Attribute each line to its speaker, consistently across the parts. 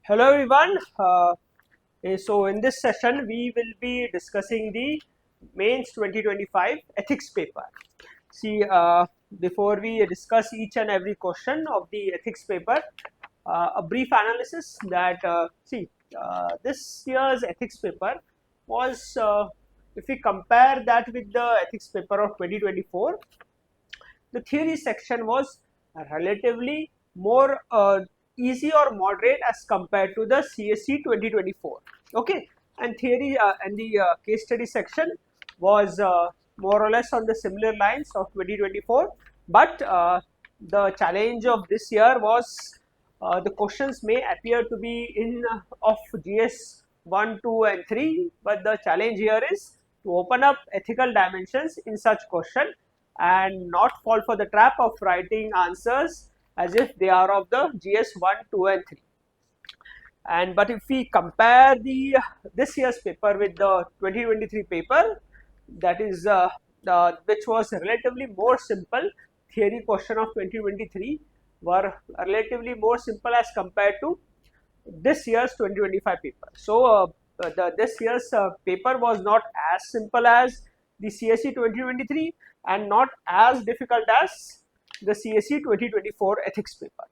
Speaker 1: Hello everyone. So in this session we will be discussing the Mains 2025 ethics paper. See, before we discuss each and every question of the ethics paper, a brief analysis that this year's ethics paper was, if we compare that with the ethics paper of 2024, the theory section was relatively more easy or moderate as compared to the CSE 2024. Okay, and theory and the case study section was more or less on the similar lines of 2024, but the challenge of this year was the questions may appear to be in of GS 1, 2 and 3, but the challenge here is to open up ethical dimensions in such question and not fall for the trap of writing answers as if they are of the GS 1, 2 and 3. And but if we compare the this year's paper with the 2023 paper, that is which was relatively more simple, theory question of 2023 were relatively more simple as compared to this year's 2025 paper. So this year's paper was not as simple as the CSE 2023 and not as difficult as the CSE 2024 ethics paper.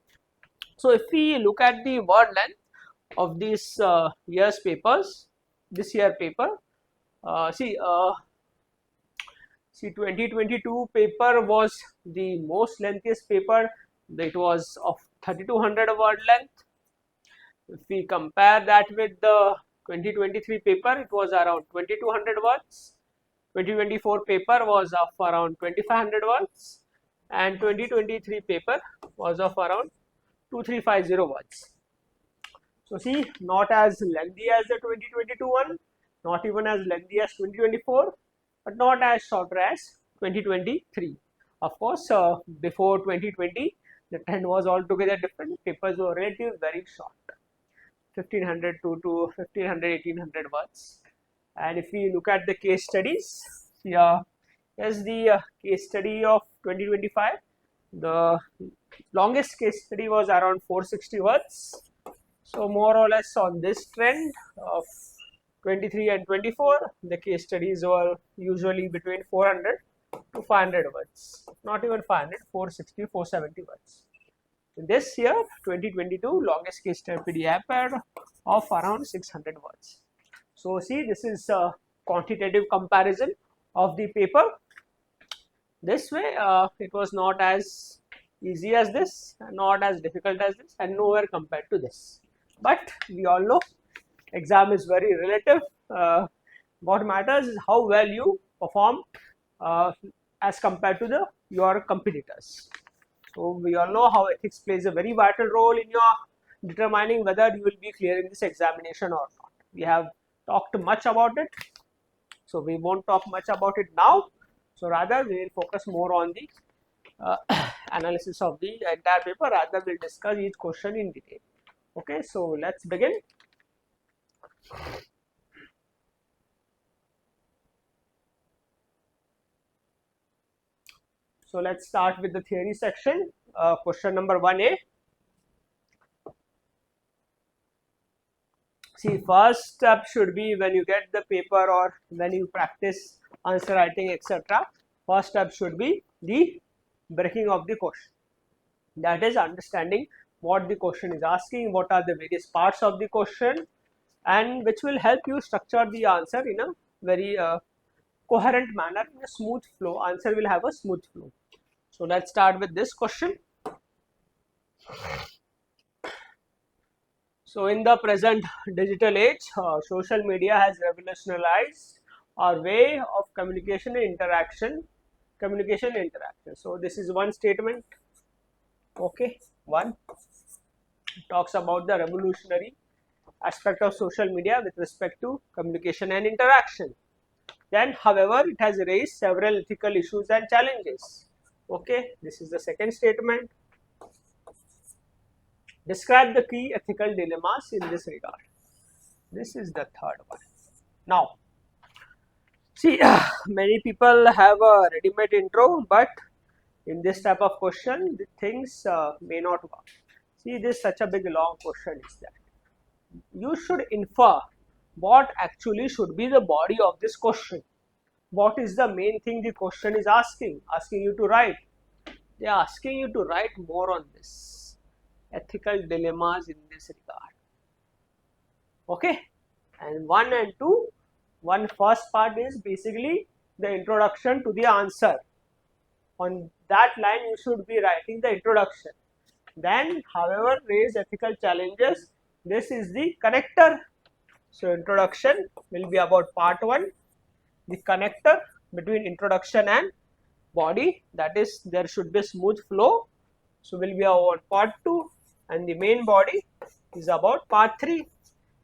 Speaker 1: So if we look at the word length of this year's papers, this year paper, see 2022 paper was the most lengthiest paper. It was of 3200 word length. If we compare that with the 2023 paper, it was around 2200 words. 2024 paper was of around 2500 words, and 2023 paper was of around 2350 words. So see, not as lengthy as the 2022 one, not even as lengthy as 2024, but not as shorter as 2023. Of course, before 2020, the trend was altogether different. Papers were relatively very short, 1500 to 1500, 1800 words. And if we look at the case studies, here's the case study of 2025. The longest case study was around 460 words. So more or less on this trend of 23 and 24, the case studies were usually between 400 to 500 words, not even 500, 460, 470 words. This year, 2022, longest case study appeared of around 600 words. So see, this is a quantitative comparison of the paper. This way, it was not as easy as this, not as difficult as this, and nowhere compared to this. But we all know exam is very relative. What matters is how well you perform as compared to your competitors. So we all know how ethics plays a very vital role in your determining whether you will be clearing this examination or not. We have talked much about it, so we won't talk much about it now. So rather we will focus more on the analysis of the entire paper. Rather we'll discuss each question in detail. Okay, so let's begin. So let's start with the theory section. Question number 1A. See, first step should be when you get the paper or when you practice answer writing, etc. First step should be the breaking of the question. That is understanding what the question is asking, what are the various parts of the question, and which will help you structure the answer in a very coherent manner, in a smooth flow. Answer will have a smooth flow. So let's start with this question. So in the present digital age, social media has revolutionized our way of communication and interaction. So this is one statement. Okay, one talks about the revolutionary aspect of social media with respect to communication and interaction. Then, however, it has raised several ethical issues and challenges. Okay, this is the second statement. Describe the key ethical dilemmas in this regard. This is the third one. Now, see, many people have a ready-made intro, but in this type of question, the things may not work. See, this such a big long question is that. you should infer what actually should be the body of this question. What is the main thing the question is asking you to write? They are asking you to write more on this ethical dilemmas in this regard. Okay, and 1 and 2, one first part is basically the introduction to the answer. On that line you should be writing the introduction. Then, however, raise ethical challenges, this is the connector. So introduction will be about part 1, the connector between introduction and body, that is there should be smooth flow, so will be about part 2, and the main body is about part 3,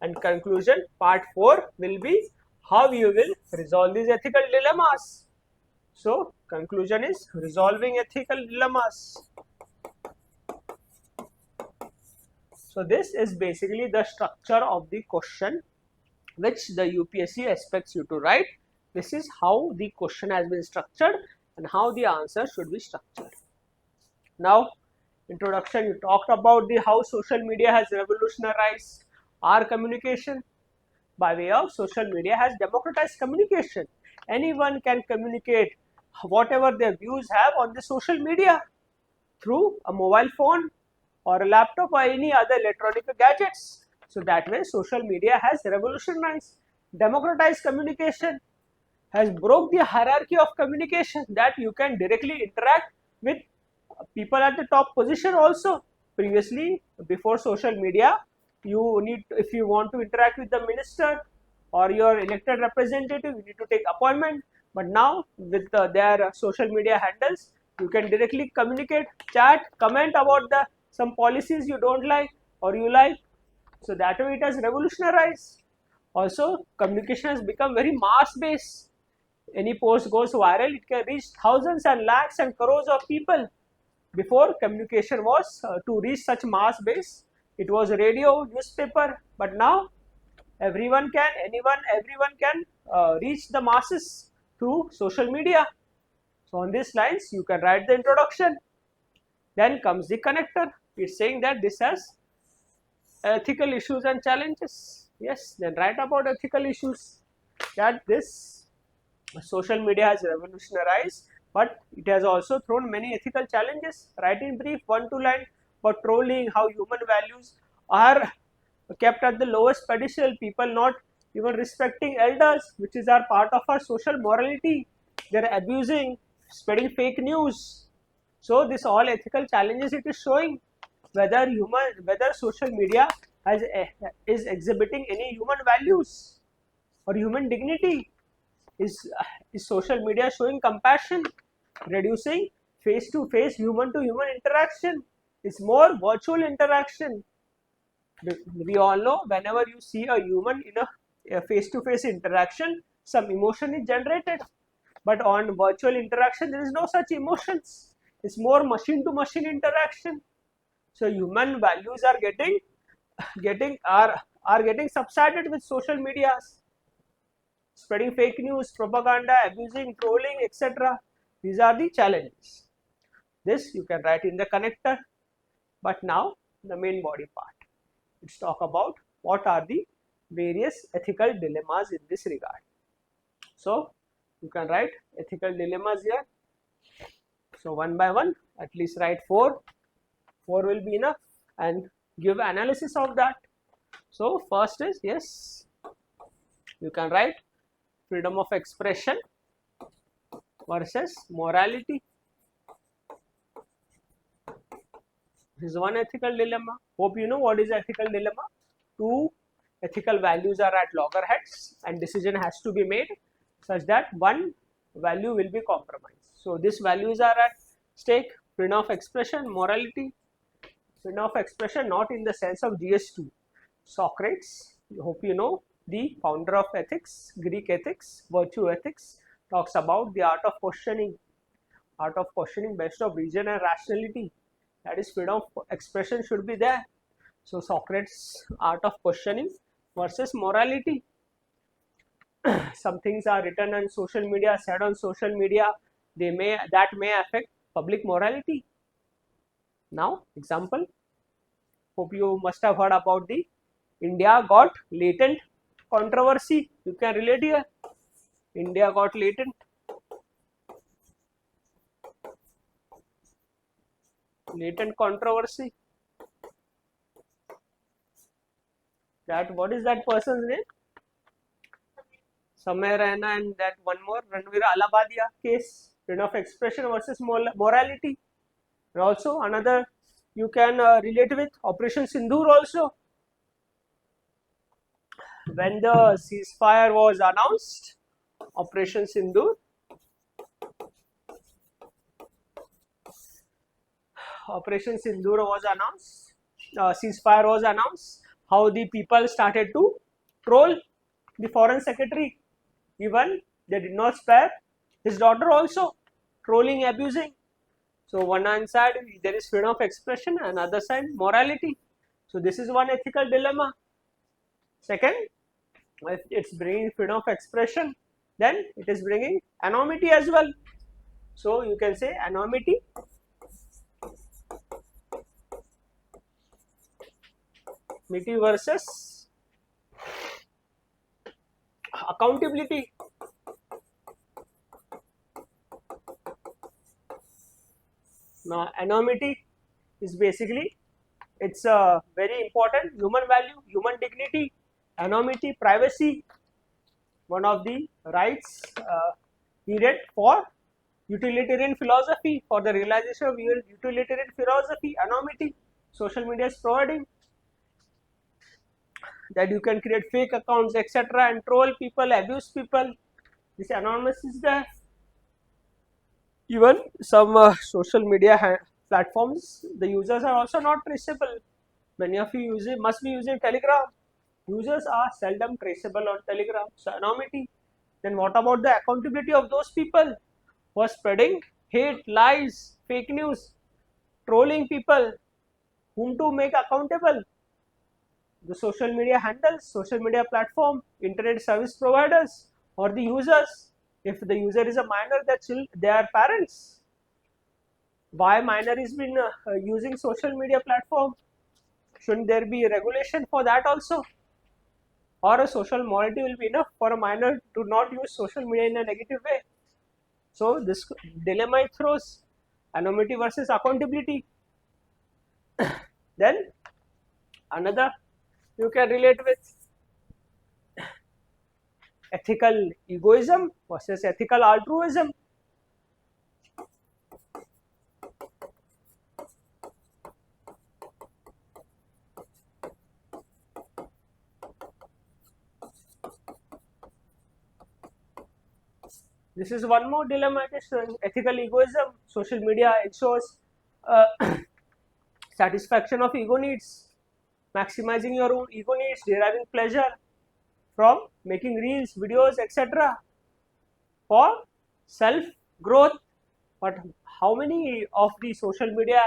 Speaker 1: and conclusion part 4 will be how you will resolve these ethical dilemmas. So conclusion is resolving ethical dilemmas. So this is basically the structure of the question which the UPSC expects you to write. This is how the question has been structured and how the answer should be structured. Now, introduction, you talked about the how social media has revolutionized our communication. By way of social media has democratized communication. Anyone can communicate whatever their views have on the social media through a mobile phone or a laptop or any other electronic gadgets. So that way social media has revolutionized, democratized communication, has broke the hierarchy of communication, that you can directly interact with people at the top position also. Previously, before social media, you need to, if you want to interact with the minister or your elected representative, you need to take appointment. But now with their social media handles, you can directly communicate, chat, comment about the some policies you don't like or you like. So that way it has revolutionized. Also, communication has become very mass based. Any post goes viral, it can reach thousands and lakhs and crores of people. Before, communication was to reach such mass base, it was radio, newspaper, but now everyone can reach the masses through social media. So on these lines you can write the introduction. Then comes the connector. It's saying that this has ethical issues and challenges. Yes, then write about ethical issues, that this social media has revolutionized, but it has also thrown many ethical challenges. Write in brief 1-2 lines for trolling, how human values are kept at the lowest pedestal, people not even respecting elders, which is our part of our social morality. They are abusing, spreading fake news. So this all ethical challenges it is showing, whether social media is exhibiting any human values or human dignity. Is social media showing compassion, reducing face-to-face, human-to-human interaction? Is more virtual interaction. We all know whenever you see a human in a face-to-face interaction, some emotion is generated. But on virtual interaction, there is no such emotions. It's more machine-to-machine interaction. So human values are getting subsided with social medias. Spreading fake news, propaganda, abusing, trolling, etc. These are the challenges. This you can write in the connector. But now the main body part. Let's talk about what are the various ethical dilemmas in this regard. So you can write ethical dilemmas here. So one by one, at least write 4. 4 will be enough, and give analysis of that. So first is, yes, you can write freedom of expression versus morality. This is one ethical dilemma. Hope you know what is ethical dilemma. 2 ethical values are at loggerheads and decision has to be made such that one value will be compromised. So these values are at stake: freedom of expression, morality. Freedom of expression not in the sense of GS2. Socrates, hope you know, the founder of ethics, Greek ethics, virtue ethics, talks about the art of questioning based on reason and rationality. That is, freedom of expression should be there. So Socrates' art of questioning versus morality. Some things are written on social media, said on social media, that may affect public morality. Now, example, hope you must have heard about the India got latent controversy. You can relate here. India got latent controversy. That what is that person's name? Samay Raina, and that one more Ranveer Alabadia case, freedom of expression versus morality. And also another you can relate with Operation Sindoor also. When the ceasefire was announced, Operation Sindoor, was announced, ceasefire was announced, how the people started to troll the foreign secretary. Even they did not spare his daughter also, trolling, abusing. So one hand side there is freedom of expression, and other side morality. So this is one ethical dilemma. Second, if it's bringing freedom of expression, then it is bringing anonymity as well. So you can say anonymity versus accountability. Now anonymity is basically, it's a very important human value, human dignity. Anonymity, privacy, one of the rights needed for utilitarian philosophy, for the realization of utilitarian philosophy. Anonymity, social media is providing that you can create fake accounts, etc., and troll people, abuse people. This anonymous is there. Even some social media platforms, the users are also not traceable. Many of you must be using Telegram. Users are seldom traceable on Telegram. So anonymity. Then what about the accountability of those people who are spreading hate, lies, fake news, trolling people? Whom to make accountable? The social media handles, social media platform, internet service providers, or the users. If the user is a minor, they are parents. Why minor is been using social media platform? Shouldn't there be a regulation for that also? Or a social morality will be enough for a minor to not use social media in a negative way? So this dilemma it throws, anonymity versus accountability. Then another you can relate with ethical egoism versus ethical altruism. This is one more dilemma. It is ethical egoism. Social media ensures satisfaction of ego needs, maximizing your own ego needs, deriving pleasure from making reels, videos, etc. for self growth. But how many of the social media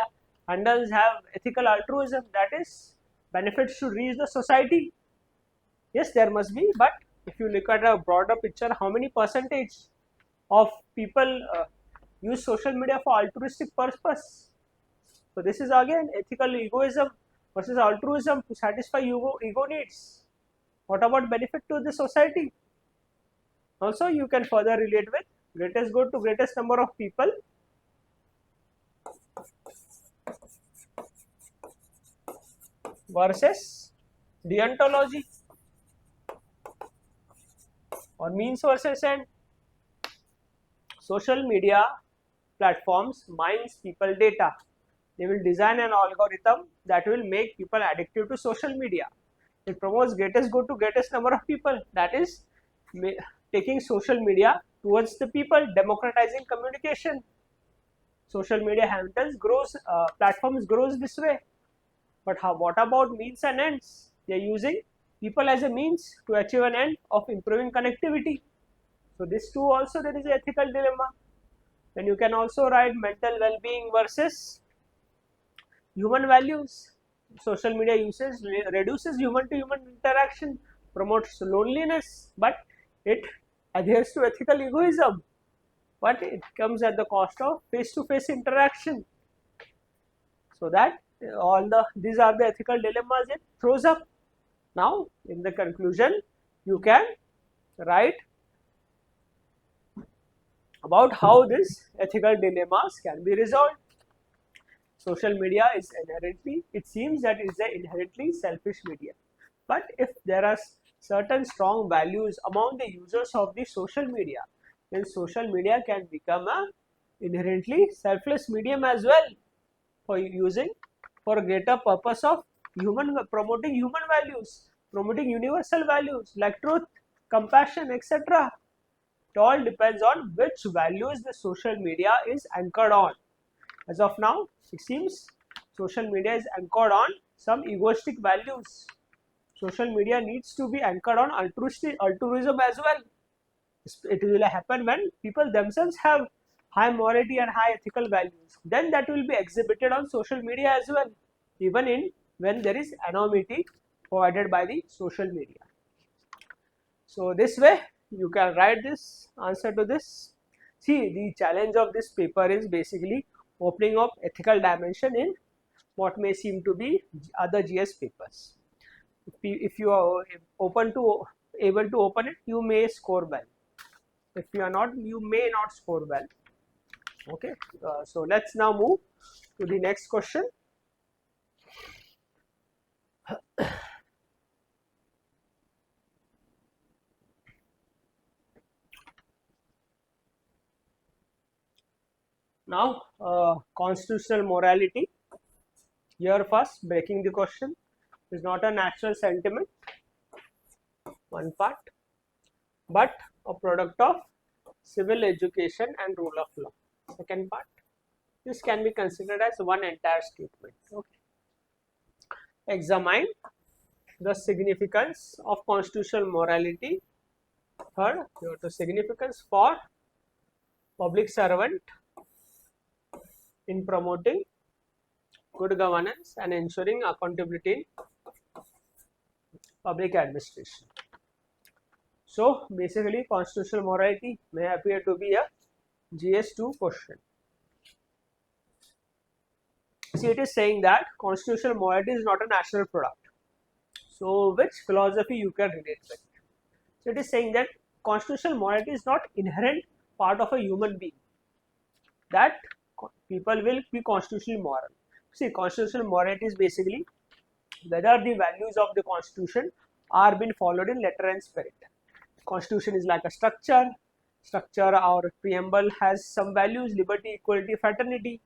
Speaker 1: handles have ethical altruism, that is benefits should reach the society? Yes, there must be, but if you look at a broader picture, how many percentage of people use social media for altruistic purpose? So this is again ethical egoism versus altruism to satisfy ego needs. What about benefit to the society? Also you can further relate with greatest good to greatest number of people versus deontology, or means versus end. Social media platforms mines people data. They will design an algorithm that will make people addictive to social media. It promotes greatest good to greatest number of people, that is taking social media towards the people, democratizing communication. Social media handles platforms grows this way. But what about means and ends? They are using people as a means to achieve an end of improving connectivity. So this too also there is an ethical dilemma. Then you can also write mental well-being versus human values. Social media usage reduces human to human interaction, promotes loneliness, but it adheres to ethical egoism. But it comes at the cost of face-to-face interaction. So that these are the ethical dilemmas it throws up. Now in the conclusion you can write about how this ethical dilemmas can be resolved. Social media is inherently, it seems that it is an inherently selfish medium. But if there are certain strong values among the users of the social media, then social media can become a inherently selfless medium as well for using for a greater purpose of promoting human values, promoting universal values like truth, compassion, etc. It all depends on which values the social media is anchored on. As of now, it seems social media is anchored on some egoistic values. Social media needs to be anchored on altruism as well. It will happen when people themselves have high morality and high ethical values. Then that will be exhibited on social media as well, even in when there is anonymity provided by the social media. So this way you can write this answer to this. See, the challenge of this paper is basically opening up ethical dimension in what may seem to be other GS papers. If you are able to open it, you may score well. If you are not, you may not score well. Okay, so let's now move to the next question. Now, constitutional morality. Here first, breaking the question, is not a natural sentiment, one part, but a product of civil education and rule of law. Second part, this can be considered as one entire statement. Okay. Examine the significance of constitutional morality. Third, the significance for public servant in promoting good governance and ensuring accountability in public administration. So basically, constitutional morality may appear to be a GS2 question. See, it is saying that constitutional morality is not a national product. So which philosophy you can relate with? So it is saying that constitutional morality is not inherent part of a human being, that people will be constitutionally moral. See, constitutional morality is basically whether the values of the constitution are being followed in letter and spirit. Constitution is like a structure or preamble has some values: liberty, equality, fraternity,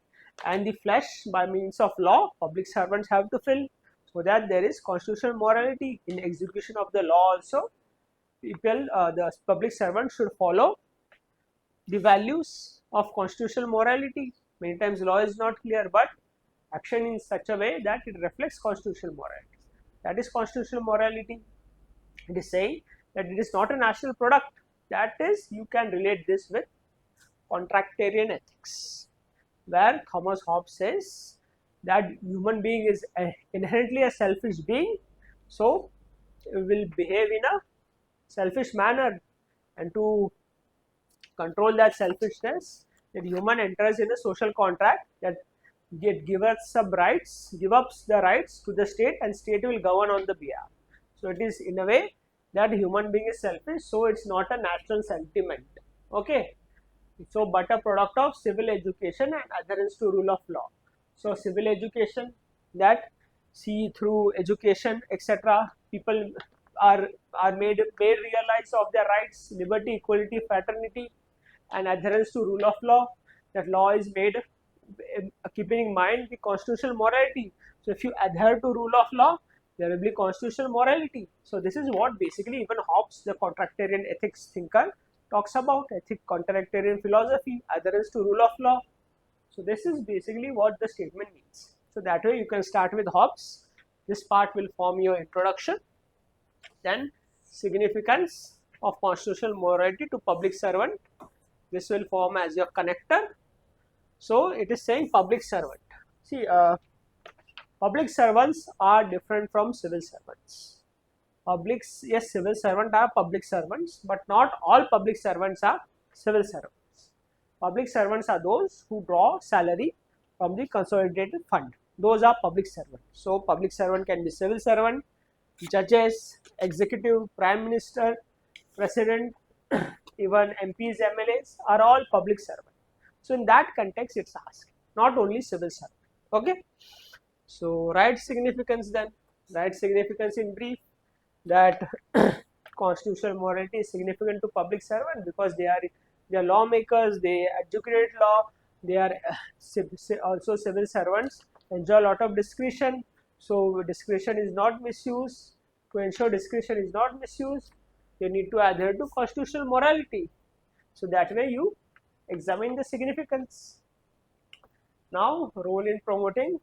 Speaker 1: and the flesh by means of law public servants have to fill, so that there is constitutional morality in execution of the law. Also, people, the public servants should follow the values of constitutional morality. Many times law is not clear, but action in such a way that it reflects constitutional morality. That is constitutional morality. It is saying that it is not a national product. That is, you can relate this with contractarian ethics, where Thomas Hobbes says that human being is inherently a selfish being, so will behave in a selfish manner, and to control that selfishness, the human enters in a social contract that gives up the rights to the state, and state will govern on the behalf. So it is in a way that human being is selfish, so it's not a natural sentiment. Okay, so but a product of civil education and adherence to rule of law. So civil education, that see through education etc. people are made realize of their rights, liberty, equality, fraternity, and adherence to rule of law. That law is made keeping in mind the constitutional morality. So if you adhere to rule of law, there will be constitutional morality. So this is what basically even Hobbes, the contractarian ethics thinker, talks about: contractarian philosophy, adherence to rule of law. So this is basically what the statement means. So that way you can start with Hobbes. This part will form your introduction. Then significance of constitutional morality to public servant. This will form as your connector. So it is saying public servant. See, public servants are different from civil servants. Yes, civil servants are public servants, but not all public servants are civil servants. Public servants are those who draw salary from the consolidated fund. Those are public servants. So public servant can be civil servant, judges, executive, prime minister, president, even MPs, MLAs are all public servants. So in that context, it's asked, not only civil servant. Okay. So right significance then, right significance in brief, that constitutional morality is significant to public servant because they are lawmakers, they educate law, they are also civil servants, enjoy a lot of discretion. So discretion is not misused. To ensure discretion is not misused, they need to adhere to constitutional morality. So that way you examine the significance. Now, role in promoting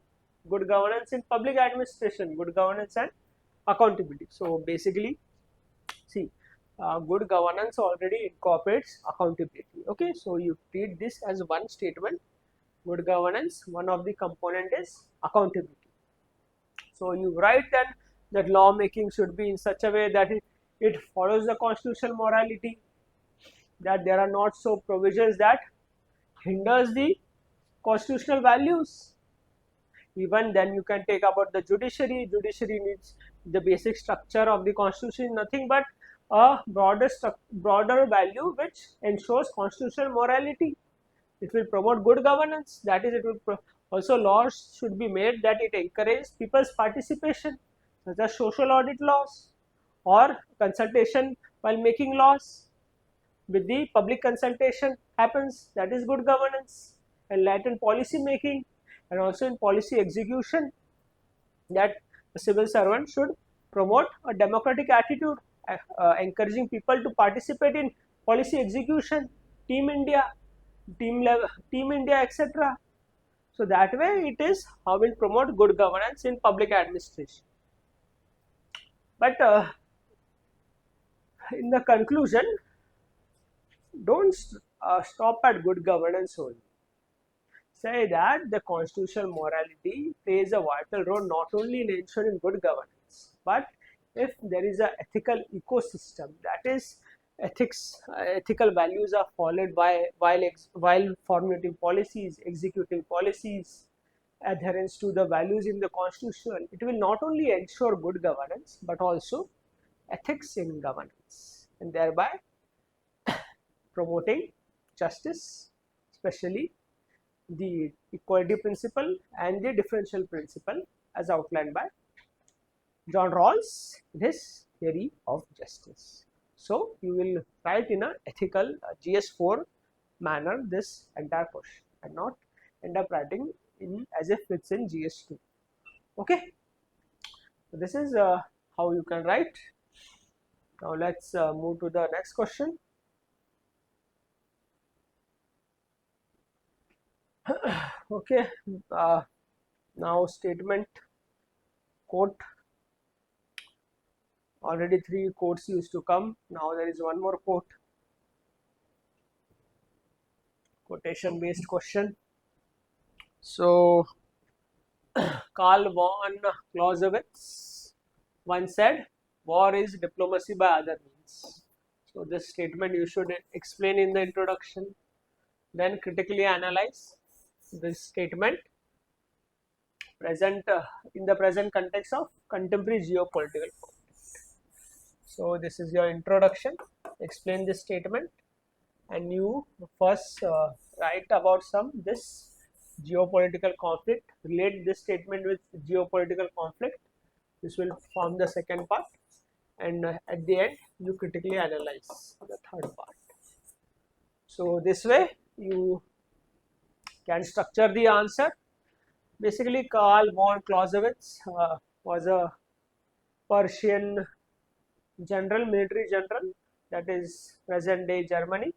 Speaker 1: good governance in public administration, good governance and accountability. So basically, see, good governance already incorporates accountability. Okay, so you treat this as one statement. Good governance, one of the component is accountability. So you write then that lawmaking should be in such a way that it follows the constitutional morality, that there are not so provisions that hinders the constitutional values. Even then you can take about the judiciary. Judiciary needs the basic structure of the constitution, nothing but a broader value which ensures constitutional morality. It will promote good governance, that is, it will also laws should be made that it encourages people's participation, such as social audit laws or consultation while making laws. With the public consultation happens, that is good governance. Enlightened policy making and also in policy execution, that the civil servant should promote a democratic attitude, encouraging people to participate in policy execution, team India, team India, etc. So that way it is how we promote good governance in public administration. But in the conclusion, don't stop at good governance only. Say that the constitutional morality plays a vital role not only in ensuring good governance, but if there is an ethical ecosystem, that is, ethical values are followed by while formulating policies, executing policies, adherence to the values in the constitution, it will not only ensure good governance but also ethics in governance, and thereby promoting justice, especially the equality principle and the differential principle as outlined by John Rawls in his theory of justice. So you will write in a ethical GS4 manner this entire question and not end up writing in as if it's in GS2. Okay, so this is how you can write. Now let's move to the next question. Okay, now statement, quote. Already 3 quotes used to come. Now there is one more quote. Quotation based question. So Karl von Clausewitz once said, war is diplomacy by other means. So this statement you should explain in the introduction, then critically analyze this statement in the present context of contemporary geopolitical conflict. So this is your introduction. Explain this statement, and you first write about this geopolitical conflict. Relate this statement with geopolitical conflict. This will form the second part, and at the end you critically analyze the third part. So this way you can structure the answer. Basically, Karl von Clausewitz was a Persian general, military general, that is present day Germany,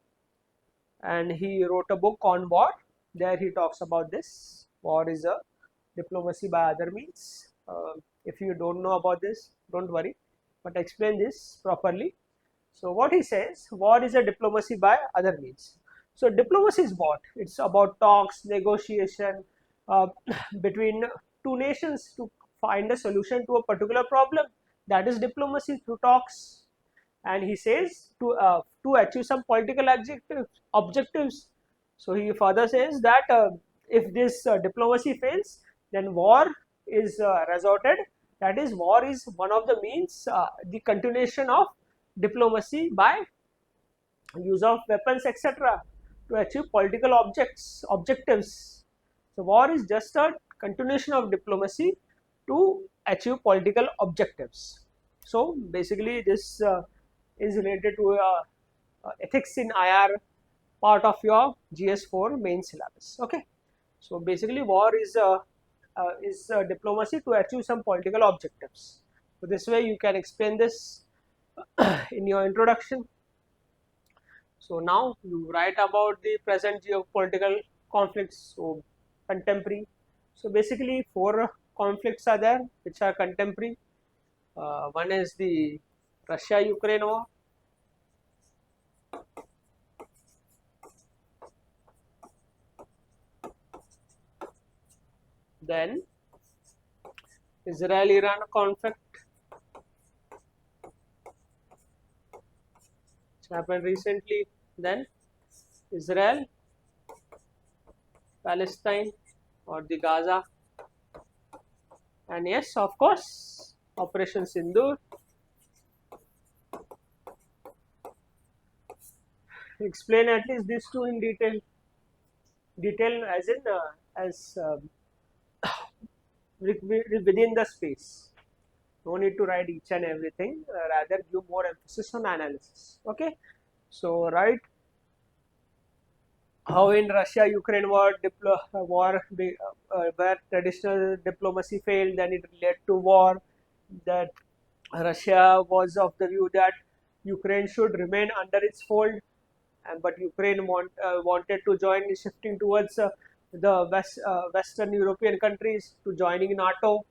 Speaker 1: and he wrote a book on war. There he talks about this. War is a diplomacy by other means. If you don't know about this, don't worry, but explain this properly. So what he says, war is a diplomacy by other means. So diplomacy is what? It's about talks, negotiation between two nations to find a solution to a particular problem. That is diplomacy, through talks. And he says to achieve some political objectives. So he further says that if this diplomacy fails, then war is resorted That is, war is one of the means, the continuation of diplomacy by use of weapons, etc., to achieve political objectives. So war is just a continuation of diplomacy to achieve political objectives. So basically this is related to ethics in IR part of your GS4 main syllabus. Okay, so basically war is diplomacy to achieve some political objectives. So this way you can explain this in your introduction. So now you write about the present geopolitical conflicts, so contemporary. So basically 4 conflicts are there which are contemporary. One is the Russia-Ukraine war. Then Israel-Iran conflict, which happened recently. Then Israel, Palestine or the Gaza, and yes, of course, Operation Sindoor. Explain at least these 2 in detail. Detail as in within the space. No need to write each and everything. Rather give more emphasis on analysis. Okay. So write how in Russia-Ukraine war, where traditional diplomacy failed, then it led to war. That Russia was of the view that Ukraine should remain under its fold, but Ukraine wanted to join, shifting towards the Western European countries to joining NATO.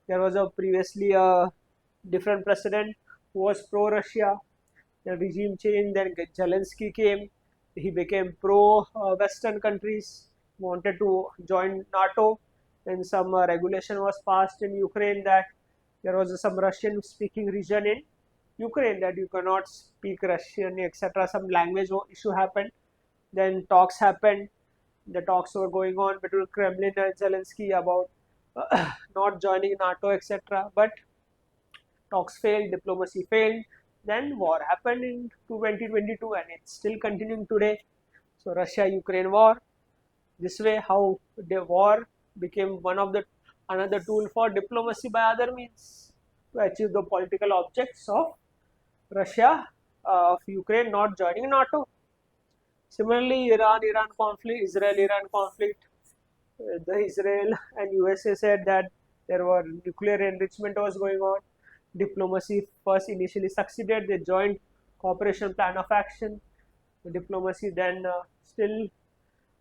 Speaker 1: There was previously a different president who was pro-Russia. The regime changed, then Zelensky came. He became pro-Western countries, wanted to join NATO. Then some regulation was passed in Ukraine that there was some Russian-speaking region in Ukraine that you cannot speak Russian, etc. Some language issue happened. Then talks happened. The talks were going on between Kremlin and Zelensky about not joining NATO, etc. But talks failed, diplomacy failed. Then war happened in 2022 and it's still continuing today. So Russia-Ukraine war. This way, how the war became one of the another tool for diplomacy by other means to achieve the political objects of Russia, of Ukraine not joining NATO. Similarly, Iran conflict, Israel-Iran conflict. The Israel and USA said that there were nuclear enrichment was going on. Diplomacy first initially succeeded. They joined cooperation plan of action. The diplomacy then still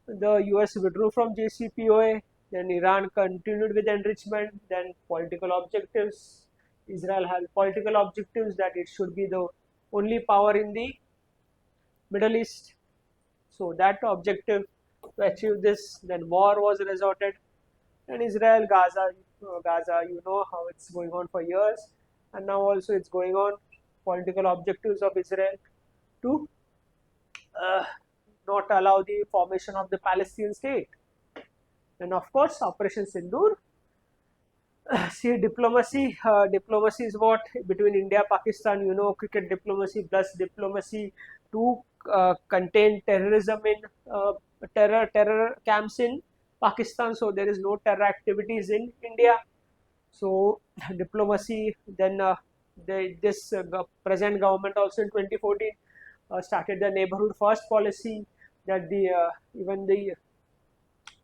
Speaker 1: the US withdrew from JCPOA. Then Iran continued with enrichment. Then political objectives. Israel had political objectives that it should be the only power in the Middle East. So that objective to achieve this, then war was resorted. And Israel, Gaza, you know how it's going on for years, and now also it's going on. Political objectives of Israel to not allow the formation of the Palestinian state. And of course, Operation Sindoor. See, diplomacy is what between India, Pakistan, you know, cricket diplomacy plus diplomacy to contain terrorism in terror camps in Pakistan. So there is no terror activities in India. So diplomacy. Then this present government also in 2014 started the neighborhood first policy, that the even the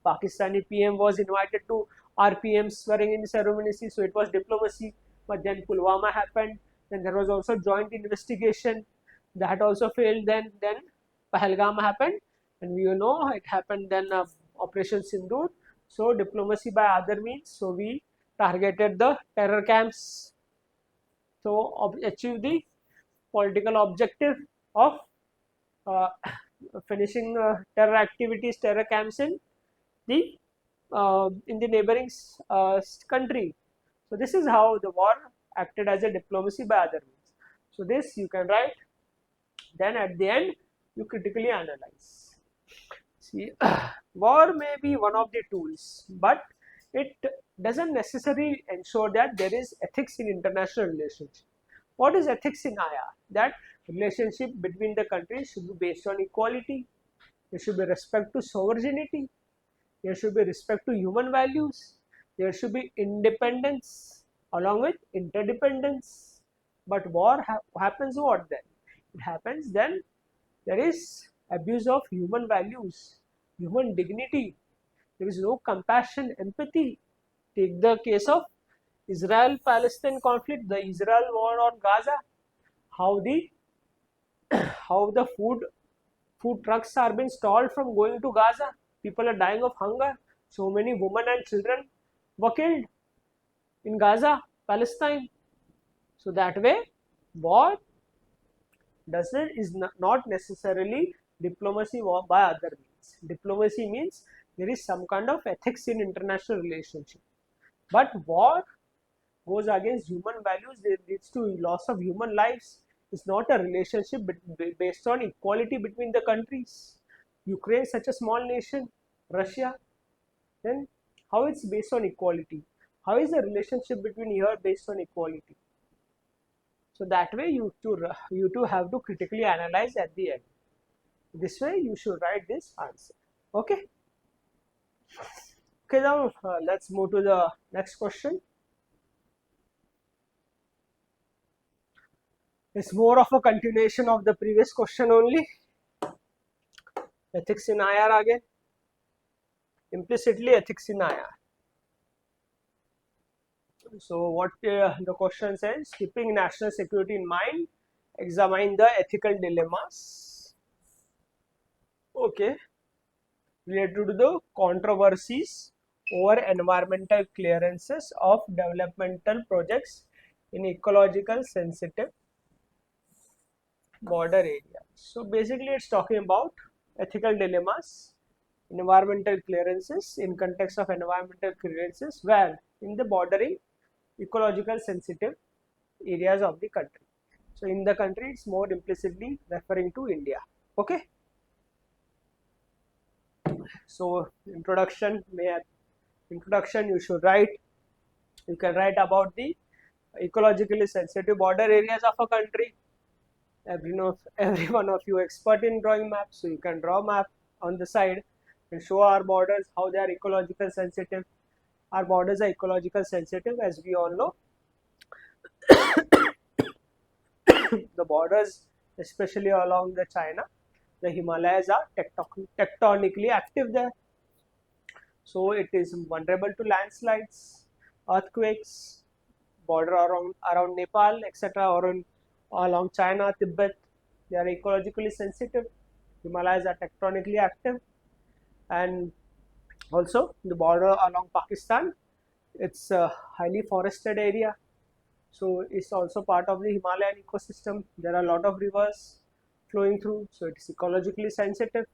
Speaker 1: Pakistani PM was invited to RPM swearing in ceremony. So it was diplomacy. But then Pulwama happened. Then there was also joint investigation that also failed. Then Pahalgam happened, and we know it happened. Then Operation Sindoor. So diplomacy by other means. So we targeted the terror camps. So achieve the political objective of finishing terror activities, terror camps in the neighboring country. So this is how the war acted as a diplomacy by other means. So this you can write. Then at the end you critically analyze. See, war may be one of the tools, but it doesn't necessarily ensure that there is ethics in international relationship. What is ethics in IR? That relationship between the countries should be based on equality, there should be respect to sovereignty, there should be respect to human values, there should be independence along with interdependence. But war happens what then? It happens then there is abuse of human values, human dignity, there is no compassion, empathy. Take the case of Israel-Palestine conflict, the Israel war on Gaza, how the how the food trucks are being stalled from going to Gaza. People are dying of hunger. So many women and children were killed in Gaza, Palestine. So that way, war is not necessarily diplomacy by other means. Diplomacy means there is some kind of ethics in international relationship. But war goes against human values, it leads to loss of human lives. It's not a relationship based on equality between the countries. Ukraine is such a small nation, Russia, then how it's based on equality? How is the relationship between here based on equality? So that way you two have to critically analyze at the end. This way you should write this answer. Okay. Okay, now let's move to the next question. It's more of a continuation of the previous question only. Ethics in IR again. Implicitly ethics in IR. So what the question says, keeping national security in mind, examine the ethical dilemmas. Okay. Related to the controversies over environmental clearances of developmental projects in ecological sensitive border areas. So basically it's talking about ethical dilemmas, environmental clearances in context of environmental clearances where in the bordering ecological sensitive areas of the country. So in the country it's more implicitly referring to India. Okay. So introduction you should write, you can write about the ecologically sensitive border areas of a country. Every one of you expert in drawing maps, so you can draw map on the side and show our borders how they are ecological sensitive. Our borders are ecological sensitive, as we all know. The borders, especially along the China, the Himalayas are tectonically active there. So it is vulnerable to landslides, earthquakes, border around Nepal, etc., or along China, Tibet, they are ecologically sensitive. Himalayas are tectonically active, and also the border along Pakistan, it's a highly forested area, so it's also part of the Himalayan ecosystem. There are a lot of rivers flowing through, so it is ecologically sensitive.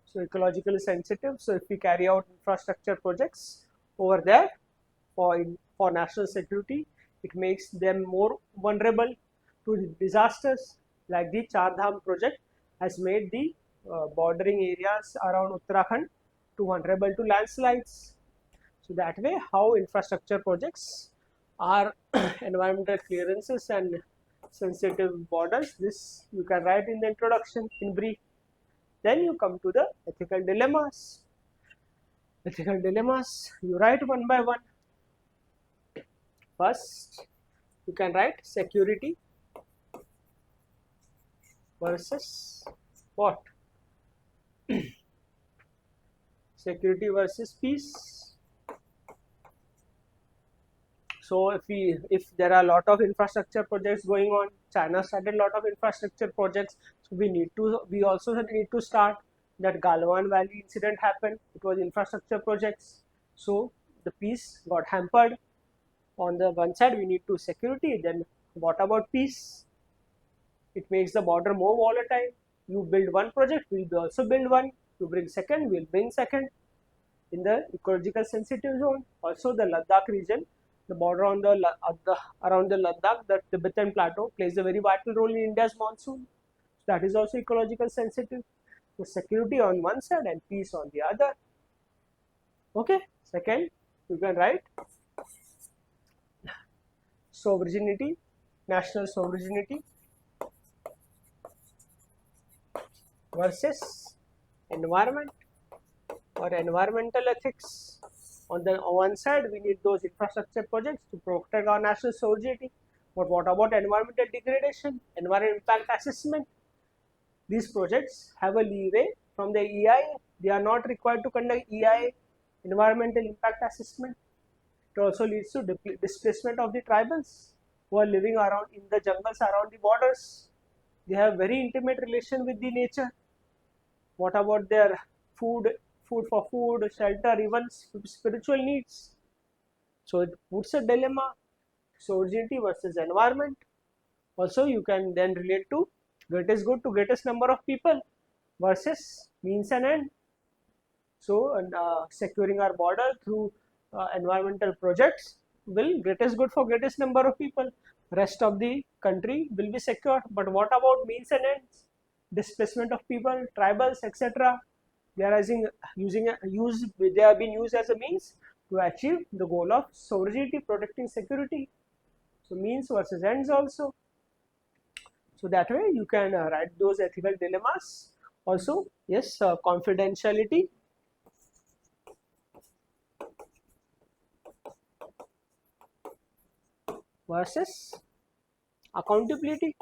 Speaker 1: So ecologically sensitive, so if we carry out infrastructure projects over there for national security, it makes them more vulnerable to disasters. Like the Char Dham project has made the bordering areas around Uttarakhand too vulnerable to landslides. So that way, how infrastructure projects are environmental clearances and sensitive borders, this you can write in the introduction in brief. Then you come to the ethical dilemmas. Ethical dilemmas, you write one by one. First, you can write security versus what? Security versus peace. So if there are a lot of infrastructure projects going on, China started a lot of infrastructure projects, so we also need to start. That Galwan Valley incident happened, it was infrastructure projects, so the peace got hampered. On the one side we need to security, then what about peace? It makes the border more volatile. You build one project, we'll also build one. You bring second, we'll bring second. In the ecological sensitive zone, also the Ladakh region, the border on around the Ladakh, the Tibetan plateau plays a very vital role in India's monsoon. That is also ecological sensitive. So security on one side and peace on the other. Okay, Second, you can write sovereignty, national sovereignty versus environment or environmental ethics. On the one side, we need those infrastructure projects to protect our national sovereignty. But what about environmental degradation, environmental impact assessment? These projects have a leeway from the EIA. They are not required to conduct EIA, environmental impact assessment. It also leads to displacement of the tribals who are living around in the jungles around the borders. They have very intimate relation with the nature. What about their food for food, shelter, even spiritual needs? So it puts a dilemma, sovereignty versus environment. Also, you can then relate to greatest good to greatest number of people versus means and end. So, securing our border through environmental projects will greatest good for greatest number of people. Rest of the country will be secure. But what about means and ends? Displacement of people, tribals, etc. They are they have been used as a means to achieve the goal of sovereignty, protecting security. So means versus ends also. So that way you can write those ethical dilemmas. Also, yes, confidentiality versus accountability.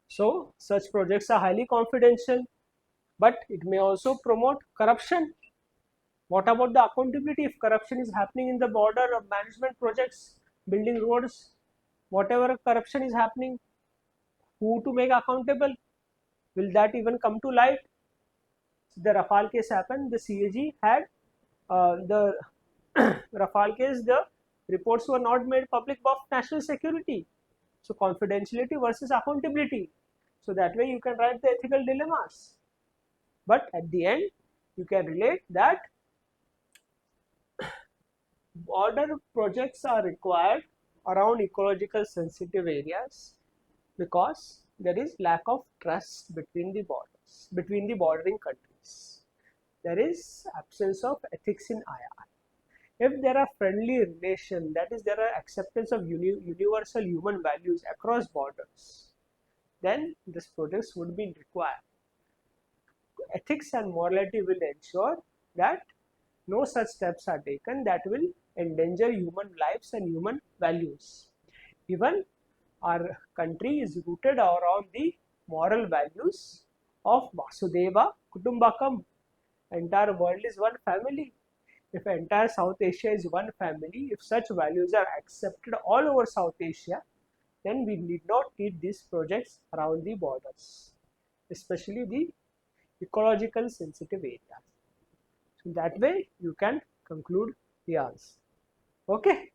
Speaker 1: So such projects are highly confidential, but it may also promote corruption. What about the accountability? If corruption is happening in the border of management projects, building roads, whatever corruption is happening, who to make accountable? Will that even come to light? The Rafale case happened, the CAG had the Rafale case, the reports were not made public of national security. So confidentiality versus accountability. So that way you can write the ethical dilemmas. But at the end, you can relate that border projects are required around ecological sensitive areas because there is lack of trust between the borders, between the bordering countries. There is absence of ethics in IR. If there are friendly relations, that is, there are acceptance of universal human values across borders, then this projects would be required. Ethics and morality will ensure that no such steps are taken that will endanger human lives and human values. Even our country is rooted around the moral values of Vasudeva Kutumbakam. Entire world is one family. If entire South Asia is one family, if such values are accepted all over South Asia, then we need not need these projects around the borders, especially the ecological sensitive areas. So that way you can conclude the answer. Okay.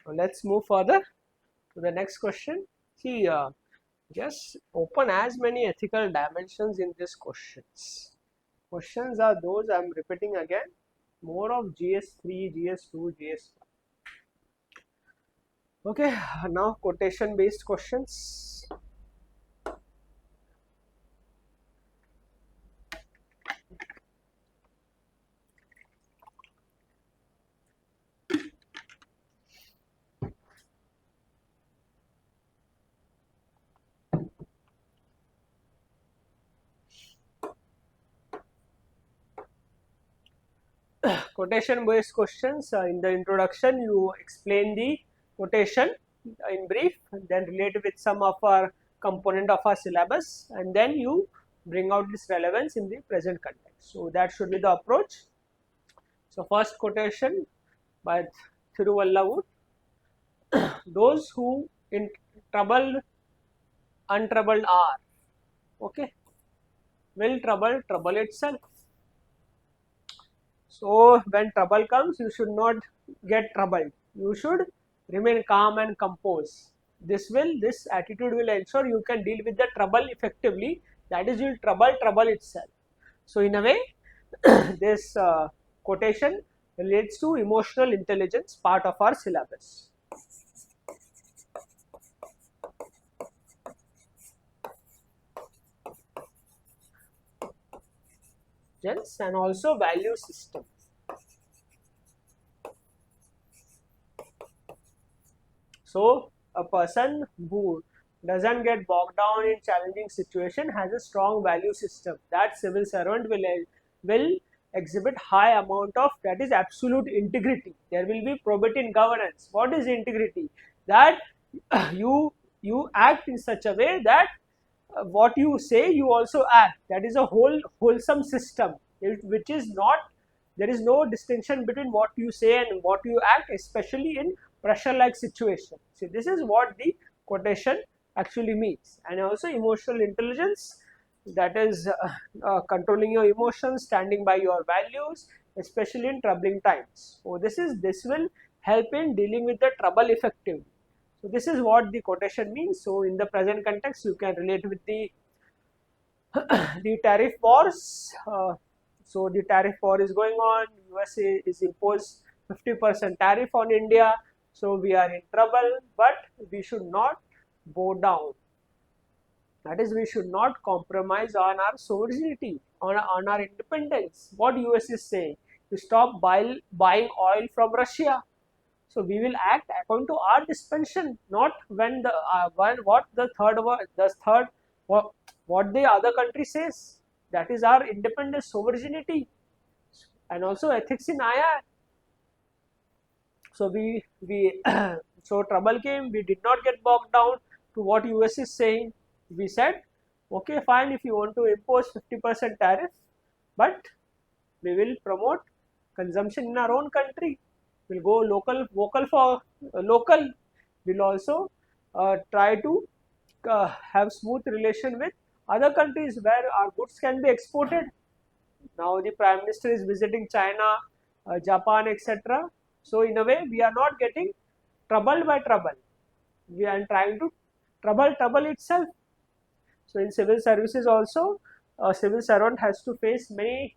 Speaker 1: So let's move further to the next question. See, just open as many ethical dimensions in these questions. Questions are those, I am repeating again, more of GS3, GS2, GS1. Okay, now quotation based questions. Quotation based questions, in the introduction you explain the quotation in brief, then relate with some of our component of our syllabus, and then you bring out this relevance in the present context. So that should be the approach. So first quotation by Thiruvallavur: those who in trouble untroubled are, okay, will trouble itself. So when trouble comes, you should not get troubled. You should remain calm and composed. This attitude will ensure you can deal with the trouble effectively. That is, you will trouble itself. So in a way, this quotation relates to emotional intelligence, part of our syllabus. and also value system. So a person who doesn't get bogged down in challenging situation has a strong value system. That civil servant will exhibit high amount of, that is, absolute integrity. There will be probity in governance. What is integrity? That you act in such a way that what you say you also act. That is a wholesome system, which is not, there is no distinction between what you say and what you act, especially in pressure like situation. See, this is what the quotation actually means. And also emotional intelligence, that is controlling your emotions, standing by your values, especially in troubling times. So this will help in dealing with the trouble effectively. So this is what the quotation means. So in the present context, you can relate with the the tariff wars. So the tariff war is going on. USA is imposed 50% tariff on India. So we are in trouble, but we should not bow down. That is, we should not compromise on our sovereignty, on our independence. What US is saying, to stop buying oil from Russia. So we will act according to our dispensation, not when the what the third what the other country says. That is our independence, sovereignty, and also ethics in IR. So we so trouble came. We did not get bogged down to what US is saying. We said, okay, fine, if you want to impose 50% tariff, but we will promote consumption in our own country. We'll go vocal for local. We'll also try to have smooth relation with other countries where our goods can be exported. Now the Prime Minister is visiting China, Japan, etc. So in a way, we are not getting troubled by trouble. We are trying to trouble itself. So in civil services also, a civil servant has to face many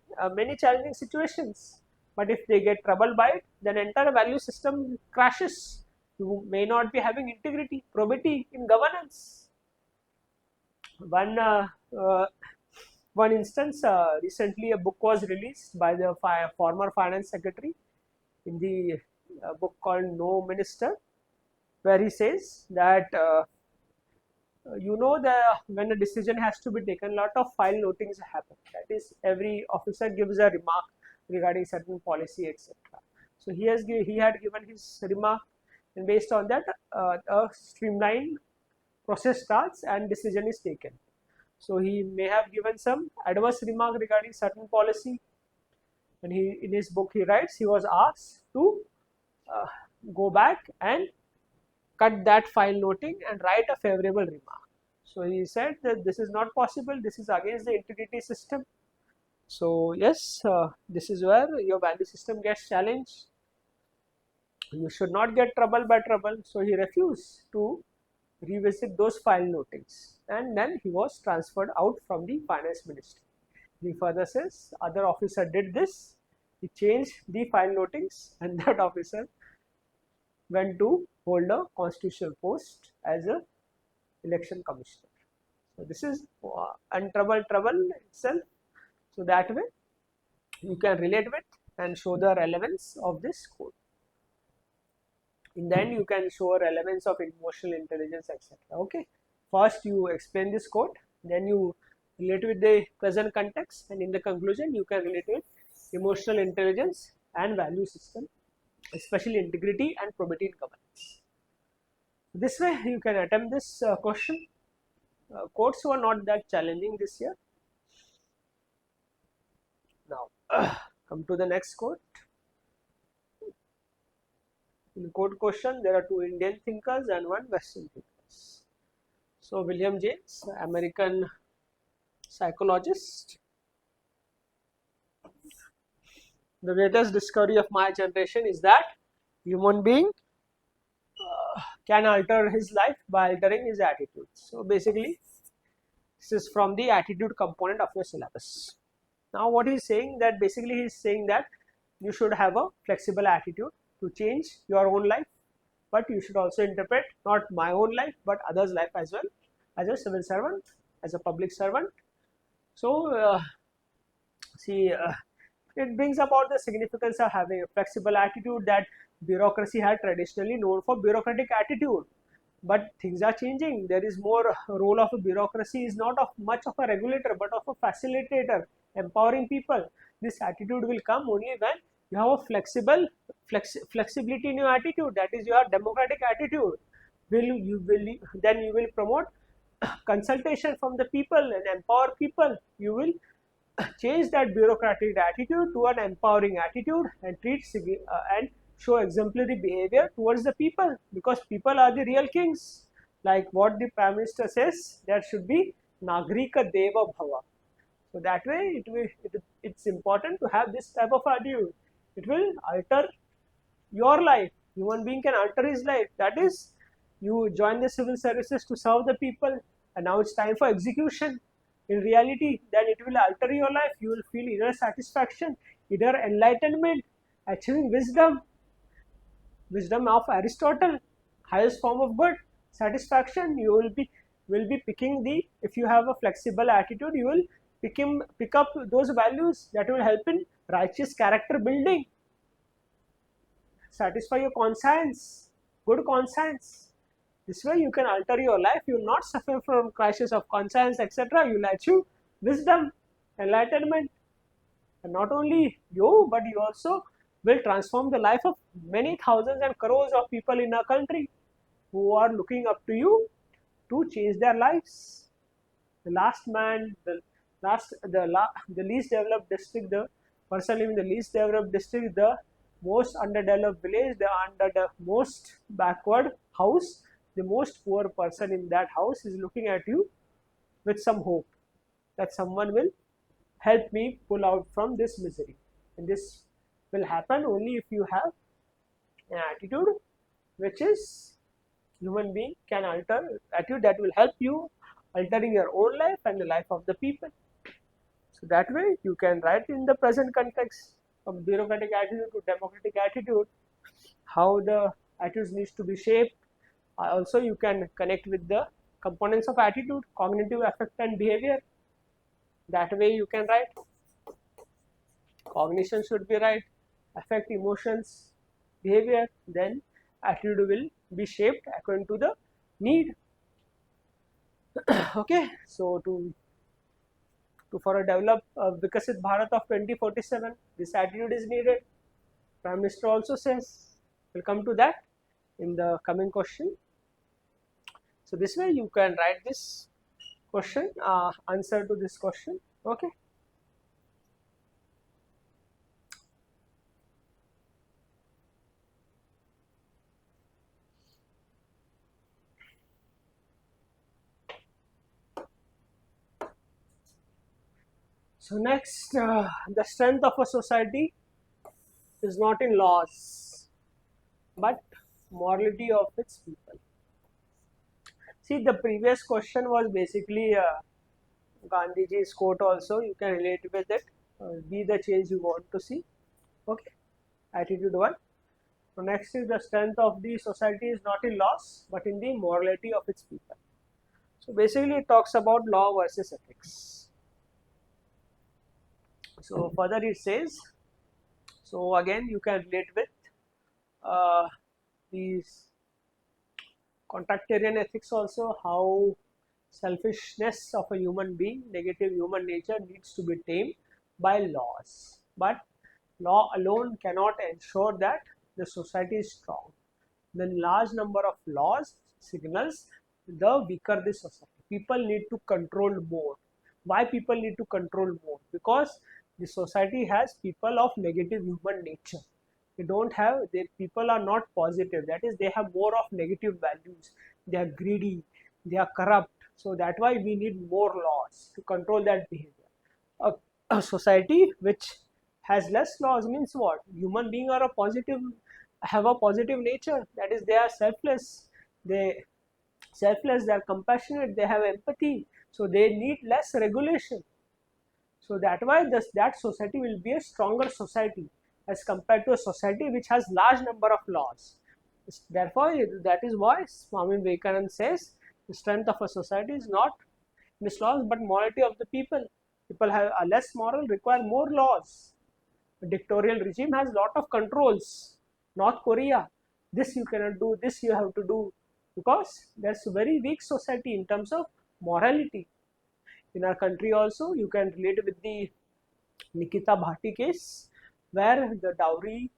Speaker 1: challenging situations. But if they get troubled by it, then entire value system crashes. You may not be having integrity, probity in governance. One instance, recently a book was released by the former finance secretary in the book called No Minister, where he says that when a decision has to be taken, lot of file notings happen. That is, every officer gives a remark regarding certain policy, etc. So he had given his remark, and based on that, a streamlined process starts and decision is taken. So he may have given some adverse remark regarding certain policy, and in his book he writes he was asked to go back and cut that file noting and write a favorable remark. So he said that this is not possible, this is against the integrity system. So yes, this is where your value system gets challenged. You should not get trouble by trouble. So he refused to revisit those file notings, and then he was transferred out from the finance ministry. He further says other officer did this, he changed the file notings, and that officer went to hold a constitutional post as a election commissioner. So this is trouble itself. So that way you can relate with and show the relevance of this code. In the end, you can show a relevance of emotional intelligence, etc. Okay. First you explain this code, then you relate with the present context, and in the conclusion you can relate with emotional intelligence and value system, especially integrity and probity in governance. This way you can attempt this question. Codes were not that challenging this year. Now come to the next quote. In quote question, there are two Indian thinkers and one Western thinkers. So William James, American psychologist. The greatest discovery of my generation is that human being can alter his life by altering his attitude. So basically, this is from the attitude component of your syllabus. Now what he is saying, that basically he is saying that you should have a flexible attitude to change your own life, but you should also interpret not my own life but others' life as well, as a civil servant, as a public servant. So See, it brings about the significance of having a flexible attitude that bureaucracy had traditionally known for bureaucratic attitude. But things are changing. There is more role of a bureaucracy is not of much of a regulator but of a facilitator, empowering people. This attitude will come only when you have a flexibility in your attitude. That is your democratic attitude. Then you will promote consultation from the people and empower people. You will change that bureaucratic attitude to an empowering attitude and and show exemplary behavior towards the people, because people are the real kings. Like what the Prime Minister says, there should be Nagrika Deva Bhava. So that way it's important to have this type of attitude. It will alter your life. Human being can alter his life. That is, you join the civil services to serve the people, and now it's time for execution. In reality, then it will alter your life. You will feel inner satisfaction, inner enlightenment, achieving wisdom of Aristotle, highest form of good, satisfaction. You will be picking the, if you have a flexible attitude, you will pick up those values that will help in righteous character building, satisfy your conscience, good conscience. This way you can alter your life. You will not suffer from crisis of conscience, etc. You will achieve wisdom, enlightenment, and not only you, but you also will transform the life of many thousands and crores of people in our country who are looking up to you to change their lives. The last man, the least developed district, the person living in the least developed district, the most underdeveloped village, the most backward house, the most poor person in that house is looking at you with some hope that someone will help me pull out from this misery. And this will happen only if you have an attitude which is human being can alter, attitude that will help you altering your own life and the life of the people. So that way you can write in the present context from bureaucratic attitude to democratic attitude, how the attitudes needs to be shaped. Also you can connect with the components of attitude, cognitive, affect and behavior. That way you can write. Cognition should be right, affect, emotions, behavior, then attitude will be shaped according to the need. Okay, so for a developed Vikasit Bharat of 2047, this attitude is needed. Prime Minister also says. We'll come to that in the coming question. So this way you can write this question, answer to this question. Okay. So next, the strength of a society is not in laws, but morality of its people. See, the previous question was basically Gandhiji's quote also. You can relate with it. Be the change you want to see. Okay. Attitude 1. So next is the strength of the society is not in laws, but in the morality of its people. So basically it talks about law versus ethics. So further it says, so again you can relate with these contractarian ethics also, how selfishness of a human being, negative human nature needs to be tamed by laws. But law alone cannot ensure that the society is strong. The large number of laws signals the weaker the society. People need to control more. Why people need to control more? Because the society has people of negative human nature. They don't have, people are not positive. That is, they have more of negative values. They are greedy. They are corrupt. So that's why we need more laws to control that behavior. A society which has less laws means what? Human beings are have a positive nature. That is, they are selfless. They are compassionate. They have empathy. So they need less regulation. So that's why that society will be a stronger society as compared to a society which has large number of laws. Therefore, that is why Swami Vivekananda says the strength of a society is not in its laws but morality of the people. People have are less moral, require more laws. A dictatorial regime has lot of controls. North Korea, this you cannot do, this you have to do, because there's a very weak society in terms of morality. In our country also, you can relate with the Nikita Bhati case, where the dowry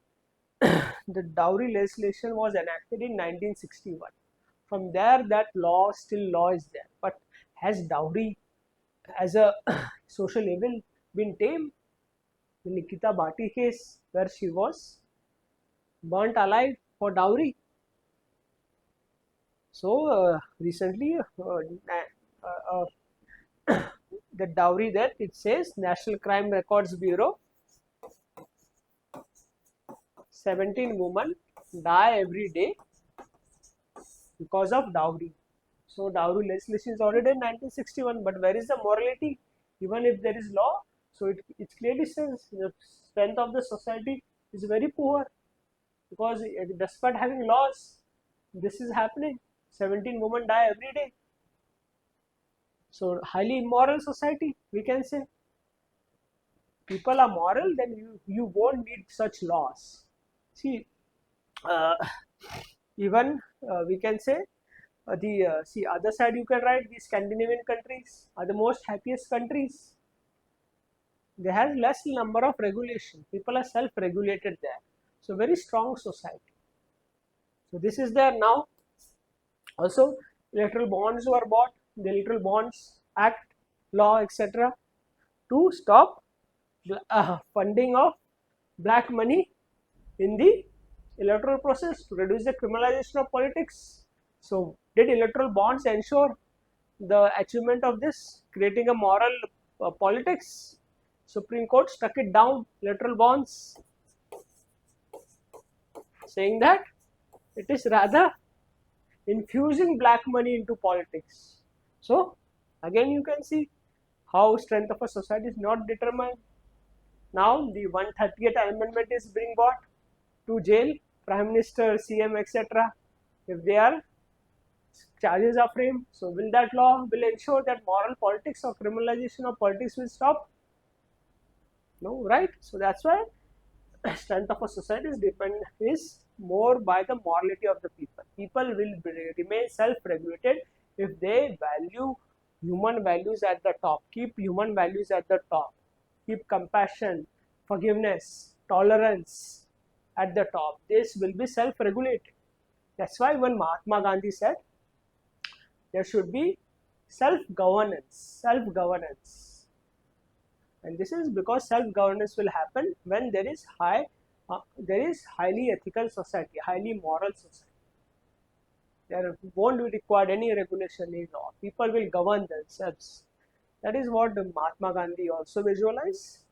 Speaker 1: legislation was enacted in 1961. From there, that law is there. But has dowry as a social evil been tamed? The Nikita Bhati case, where she was burnt alive for dowry. So recently, the dowry that it says National Crime Records Bureau, 17 women die every day because of dowry. So dowry legislation is already in 1961, but where is the morality? Even if there is law, so it clearly says the strength of the society is very poor, because despite having laws, this is happening. 17 women die every day. So highly immoral society, we can say. People are moral, then you won't need such laws. See, uh, even we can say see other side you can write the Scandinavian countries are the most happiest countries. They have less number of regulation. People are self-regulated there. So very strong society. So this is there now. Also, electoral bonds were bought. The Electoral Bonds Act, law, etc., to stop funding of black money in the electoral process, to reduce the criminalization of politics. So, did electoral bonds ensure the achievement of this, creating a moral politics? Supreme Court struck it down, electoral bonds, saying that it is rather infusing black money into politics. So, again you can see how strength of a society is not determined. Now, the 130th amendment is being brought to jail Prime Minister, CM, etc. if they are charges are framed. So, will that law will ensure that moral politics or criminalization of politics will stop? No, right? So that's why strength of a society is more by the morality of the people. People will remain self-regulated if they value human values at the top. Keep human values at the top. Keep compassion, forgiveness, tolerance at the top. This will be self-regulated. That's why when Mahatma Gandhi said there should be self-governance, and this is because self-governance will happen when there is highly ethical society, highly moral society. There won't be required any regulation in law. People will govern themselves. That is what Mahatma Gandhi also visualized.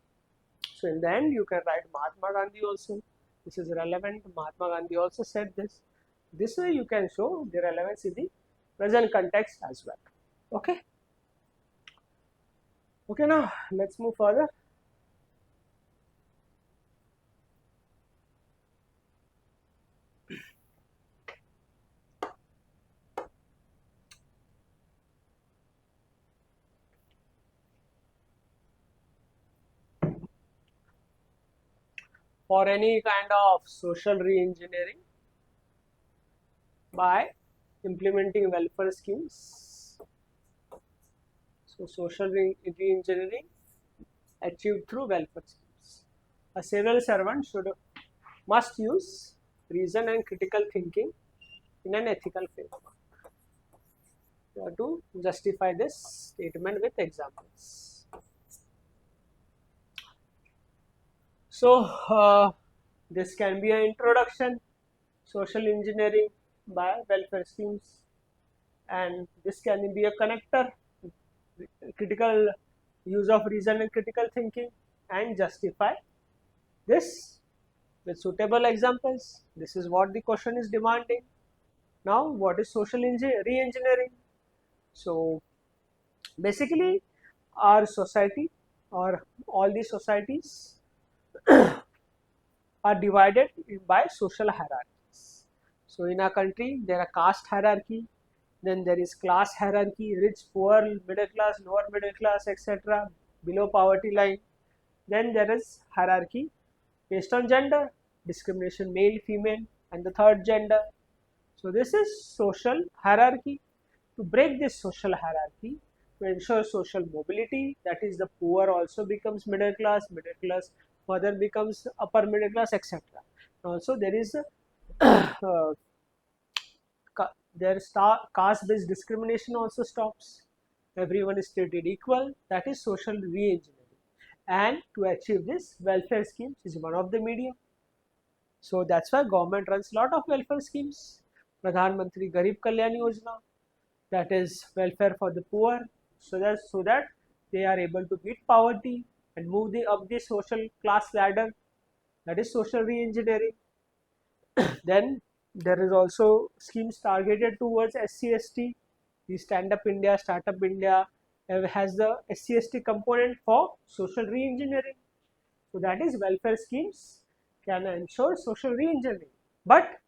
Speaker 1: So in the end, you can write Mahatma Gandhi also. This is relevant. Mahatma Gandhi also said this. This way you can show the relevance in the present context as well. Okay. Okay, now let's move further. For any kind of social re-engineering by implementing welfare schemes. So social re-engineering achieved through welfare schemes. A civil servant must use reason and critical thinking in an ethical framework. You have to justify this statement with examples. So this can be an introduction, social engineering by welfare schemes, and this can be a connector, critical use of reason and critical thinking, and justify this with suitable examples. This is what the question is demanding. Now, what is social re-engineering? So, basically, our society or all the societies are divided by social hierarchies. So, in our country, there are caste hierarchy, then there is class hierarchy, rich, poor, middle class, lower middle class, etc. below poverty line. Then there is hierarchy based on gender, discrimination male, female, and the third gender. So this is social hierarchy. To break this social hierarchy, to ensure social mobility, that is the poor also becomes middle class further becomes upper middle class, etc. Also there is uh, caste based discrimination also stops. Everyone is treated equal, that is social re-engineering. And to achieve this, welfare schemes is one of the medium. So that's why government runs a lot of welfare schemes. Pradhan Mantri Garib Kalyan Yojana, that is welfare for the poor, so that they are able to beat poverty and move up the social class ladder. That is social re-engineering. Then there is also schemes targeted towards SC/ST. The Stand Up India, Startup India has the SC/ST component for social re-engineering. So that is welfare schemes can ensure social re-engineering. But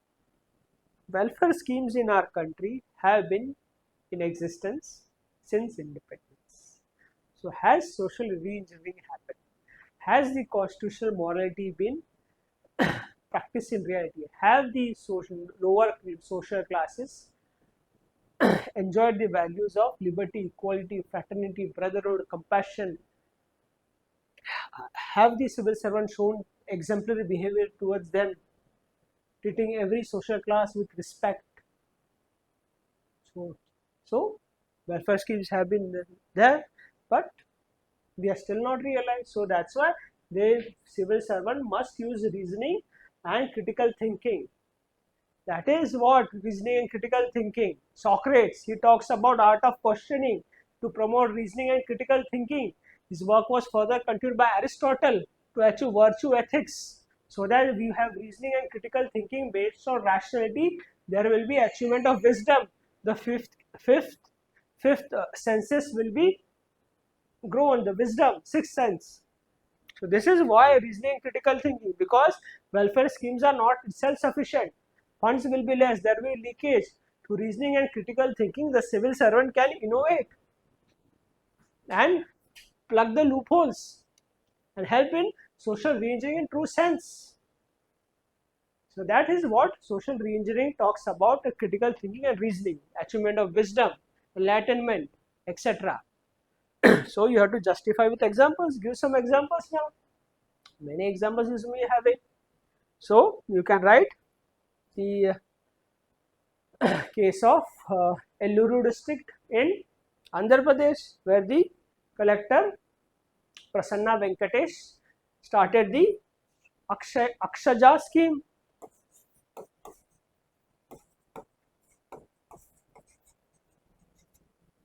Speaker 1: welfare schemes in our country have been in existence since independence. So has social re-engineering happened? Has the constitutional morality been practiced in reality? Have the lower social classes enjoyed the values of liberty, equality, fraternity, brotherhood, compassion? Have the civil servants shown exemplary behavior towards them, treating every social class with respect? So welfare schemes have been there, but we are still not realized. So that's why the civil servant must use reasoning and critical thinking. That is what reasoning and critical thinking. Socrates, he talks about art of questioning to promote reasoning and critical thinking. His work was further continued by Aristotle to achieve virtue ethics. So that if you have reasoning and critical thinking based on rationality, there will be achievement of wisdom. The fifth senses will be grown, the wisdom, sixth sense. So this is why reasoning and critical thinking, because welfare schemes are not self-sufficient. Funds will be less, there will be leakage. To reasoning and critical thinking, the civil servant can innovate and plug the loopholes and help in social re-engineering in true sense. So that is what social re-engineering talks about, critical thinking and reasoning, achievement of wisdom, enlightenment, etc. So you have to justify with examples. Give some examples now. Many examples you may have it. So you can write the case of Elluru district in Andhra Pradesh, where the collector Prasanna Venkatesh started the Akshaja scheme,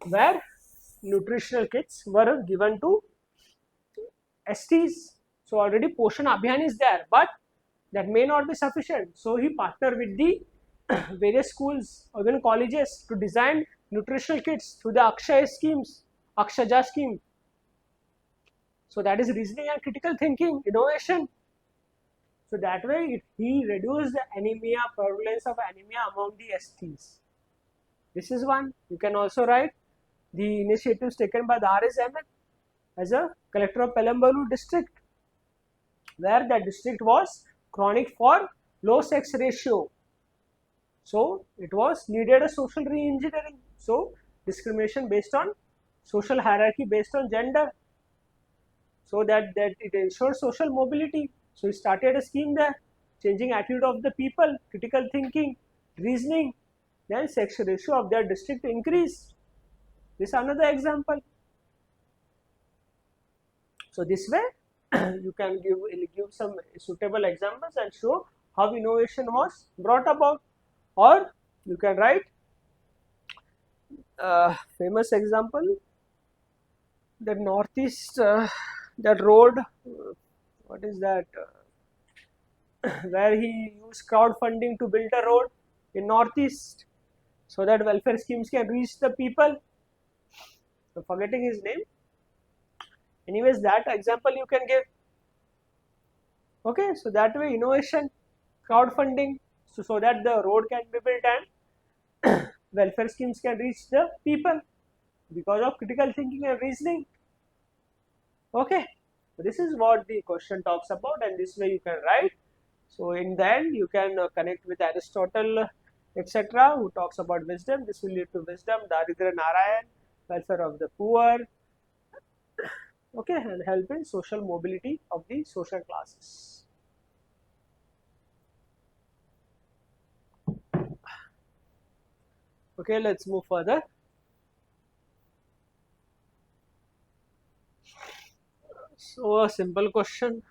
Speaker 1: where nutritional kits were given to STs. So already Poshan Abhiyan is there, but that may not be sufficient. So he partnered with the various schools or even colleges to design nutritional kits through the Akshaja scheme. So that is reasoning and critical thinking, innovation. So that way he reduced the anemia, prevalence of anemia among the STs. This is one. You can also write the initiatives taken by the RSMN as a collector of Pelambalu district, where the district was chronic for low sex ratio. So it was needed a social re-engineering. So discrimination based on social hierarchy based on gender, so that it ensures social mobility. So he started a scheme there, changing attitude of the people, critical thinking, reasoning, then sex ratio of their district increased. This is another example. So this way you can give some suitable examples and show how innovation was brought about. Or you can write famous example, the northeast, that road, what is that, where he used crowdfunding to build a road in northeast so that welfare schemes can reach the people. So forgetting his name. Anyways, that example you can give. Okay, so that way innovation, crowdfunding, so that the road can be built and welfare schemes can reach the people because of critical thinking and reasoning. Okay, so this is what the question talks about, and this way you can write. So in the end, you can connect with Aristotle, etc., who talks about wisdom. This will lead to wisdom, Daridra Narayan, welfare of the poor, okay, and help in social mobility of the social classes. Okay, let's move further. So a simple question,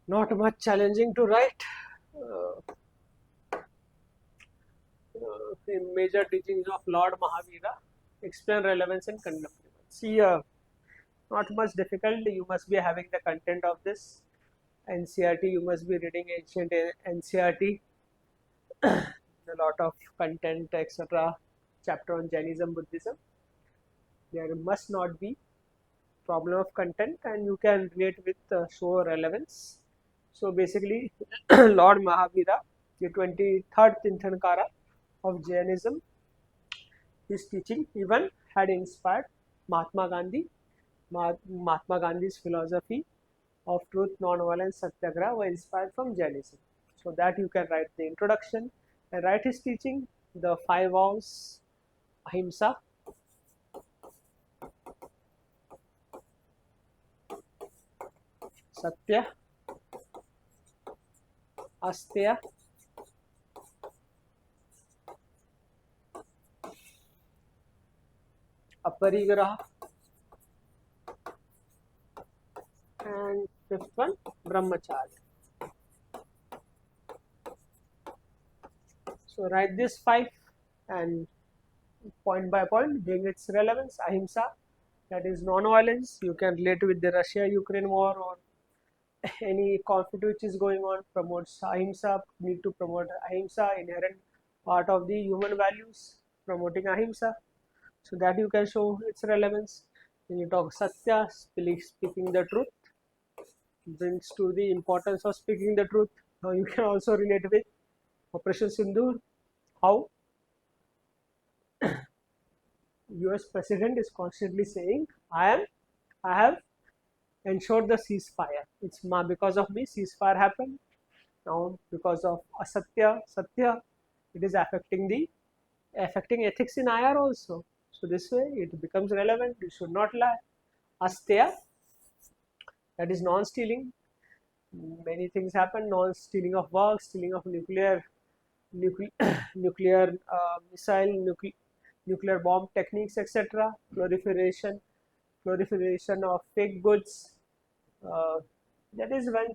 Speaker 1: not much challenging to write. The major teachings of Lord Mahavira, explain relevance and contemporary. See, not much difficult. You must be having the content of this NCRT. You must be reading ancient NCRT. A lot of content, etc. Chapter on Jainism, Buddhism. There must not be problem of content, and you can relate with show relevance. So basically, Lord Mahavira, the 23rd Tirthankara of Jainism, his teaching even had inspired Mahatma Gandhi. Mahatma Gandhi's philosophy of truth, non-violence, satyagraha were inspired from Jainism. So that you can write the introduction and write his teaching, the 5 vows, ahimsa, satya, asteya, aparigraha, and 5th one, brahmacharya. So write this 5 and point by point bring its relevance. Ahimsa, that is non-violence. You can relate with the Russia-Ukraine war or any conflict which is going on. Promotes ahimsa, need to promote ahimsa, inherent part of the human values, promoting ahimsa, so that you can show its relevance. When you talk satya, speaking the truth, brings to the importance of speaking the truth. Now you can also relate with Operation Sindoor, how US President is constantly saying, I have ensured the ceasefire. It's because of me ceasefire happened. Now because of satya, it is affecting ethics in IR also. So this way it becomes relevant. You should not lie. Asteya, that is non-stealing. Many things happen: non-stealing of work, stealing of nuclear nuclear missile, nuclear bomb techniques, etc. Proliferation of fake goods. Uh, that is when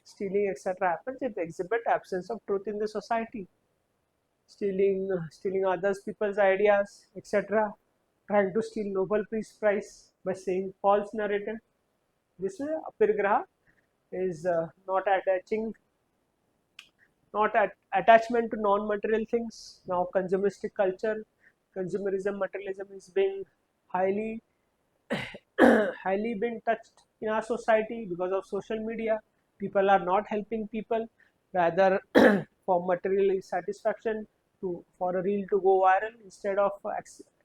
Speaker 1: stealing, etc. happens. It exhibits absence of truth in the society. Stealing others people's ideas, etc. Trying to steal Nobel Peace Prize by saying false narrative. This way, aparigraha is not attachment to non-material things. Now, consumeristic culture, consumerism, materialism is being highly highly been touched in our society because of social media. People are not helping people, rather for material satisfaction, for a reel to go viral. Instead of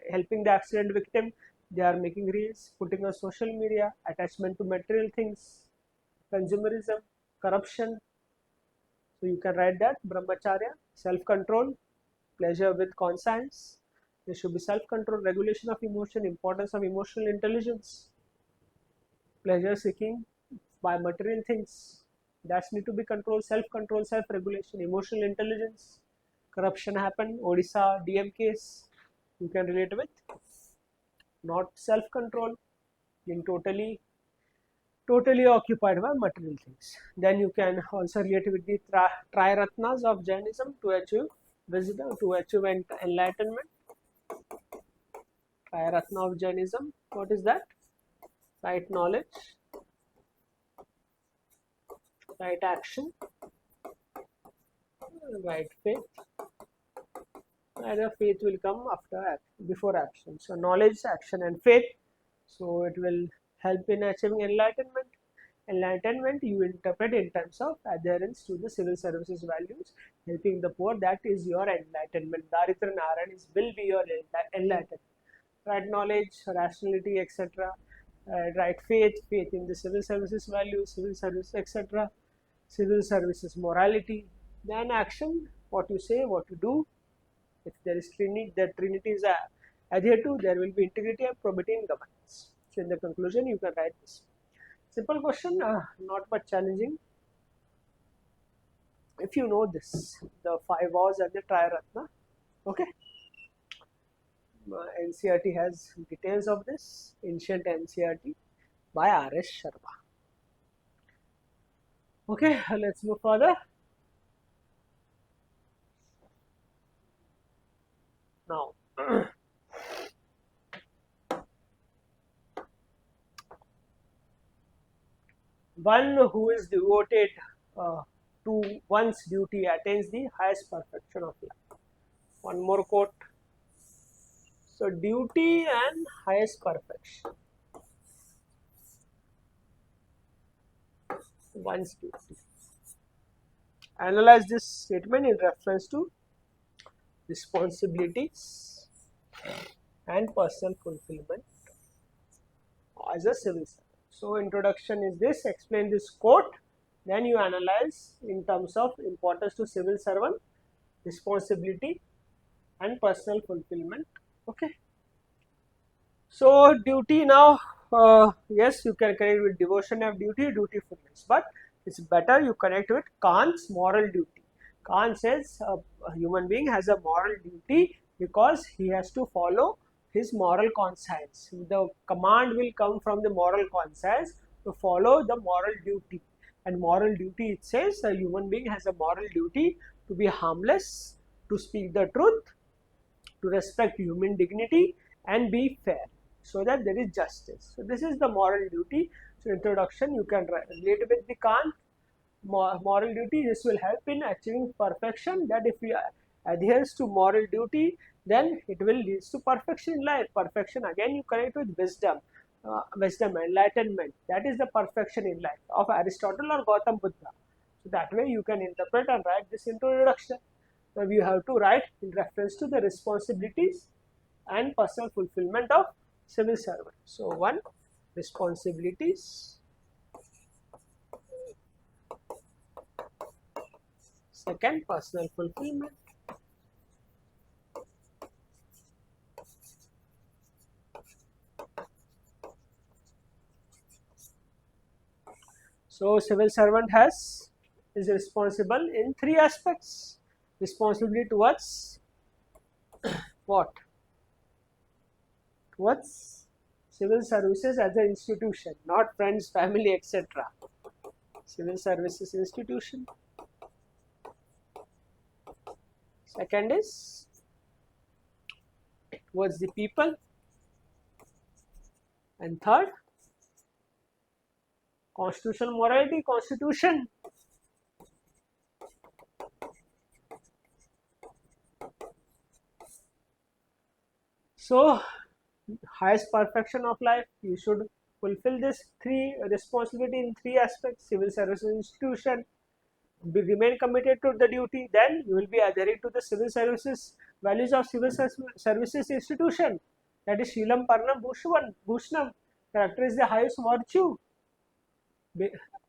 Speaker 1: helping the accident victim, they are making reels, putting on social media, attachment to material things, consumerism, corruption. So you can write that brahmacharya, self-control, pleasure with conscience. There should be self-control, regulation of emotion, importance of emotional intelligence, pleasure seeking by material things. That need to be controlled, self-control, self-regulation, emotional intelligence. Corruption happened, Odisha DM case, you can relate with. Not self-control, being totally occupied by material things. Then you can also relate with the Triratnas of Jainism to achieve wisdom, to achieve enlightenment. Triratna of Jainism, what is that? Right knowledge, right action, right faith. Either faith will come before action. So knowledge, action, and faith. So it will help in achieving enlightenment. Enlightenment you interpret in terms of adherence to the civil services values, helping the poor. That is your enlightenment. Daridra Narayan will be your enlightenment. Right knowledge, rationality, etc. Right, faith in the civil services values, civil service, etc., civil services morality. Then action, what you say, what you do. If there is Trinity, the Trinity is adhered to, there will be integrity and probity in governance. So in the conclusion, you can write this. Simple question, not much challenging. If you know this, the 5 Vows and the Triratna, okay. NCERT has details of this, ancient NCERT by R.S. Sharma. Okay, let's move further. Now, one who is devoted to one's duty attains the highest perfection of life. One more quote. So, duty and highest perfection. One's duty. Analyze this statement in reference to responsibilities and personal fulfillment as a civil servant. So, introduction is this, explain this quote, then you analyze in terms of importance to civil servant, responsibility and personal fulfillment. Okay. So, duty now, yes, you can connect with devotion of duty, dutifulness, but it's better you connect with Kant's moral duty. Kant says a human being has a moral duty because he has to follow his moral conscience. The command will come from the moral conscience to follow the moral duty. And moral duty, it says a human being has a moral duty to be harmless, to speak the truth, to respect human dignity and be fair, so that there is justice. So this is the moral duty. So introduction, you can relate with the Kant moral duty. This will help in achieving perfection, that if we adheres to moral duty, then it will lead to perfection in life. Perfection, again you connect with wisdom, enlightenment. That is the perfection in life of Aristotle or Gautam Buddha. So that way you can interpret and write this introduction. Now you have to write in reference to the responsibilities and personal fulfillment of civil servant. So one, responsibilities. Second, personal fulfillment. So civil servant is responsible in 3 aspects. Responsibility towards what? Towards civil services as an institution, not friends, family, etc. Civil services institution. Second is towards the people. And third, constitutional morality, constitution. So, highest perfection of life, you should fulfill this 3 responsibility in 3 aspects. Civil services institution, remain committed to the duty, then you will be adhering to the civil services values of civil services institution. That is Shilam Parnam Bhushnam. Character is the highest virtue.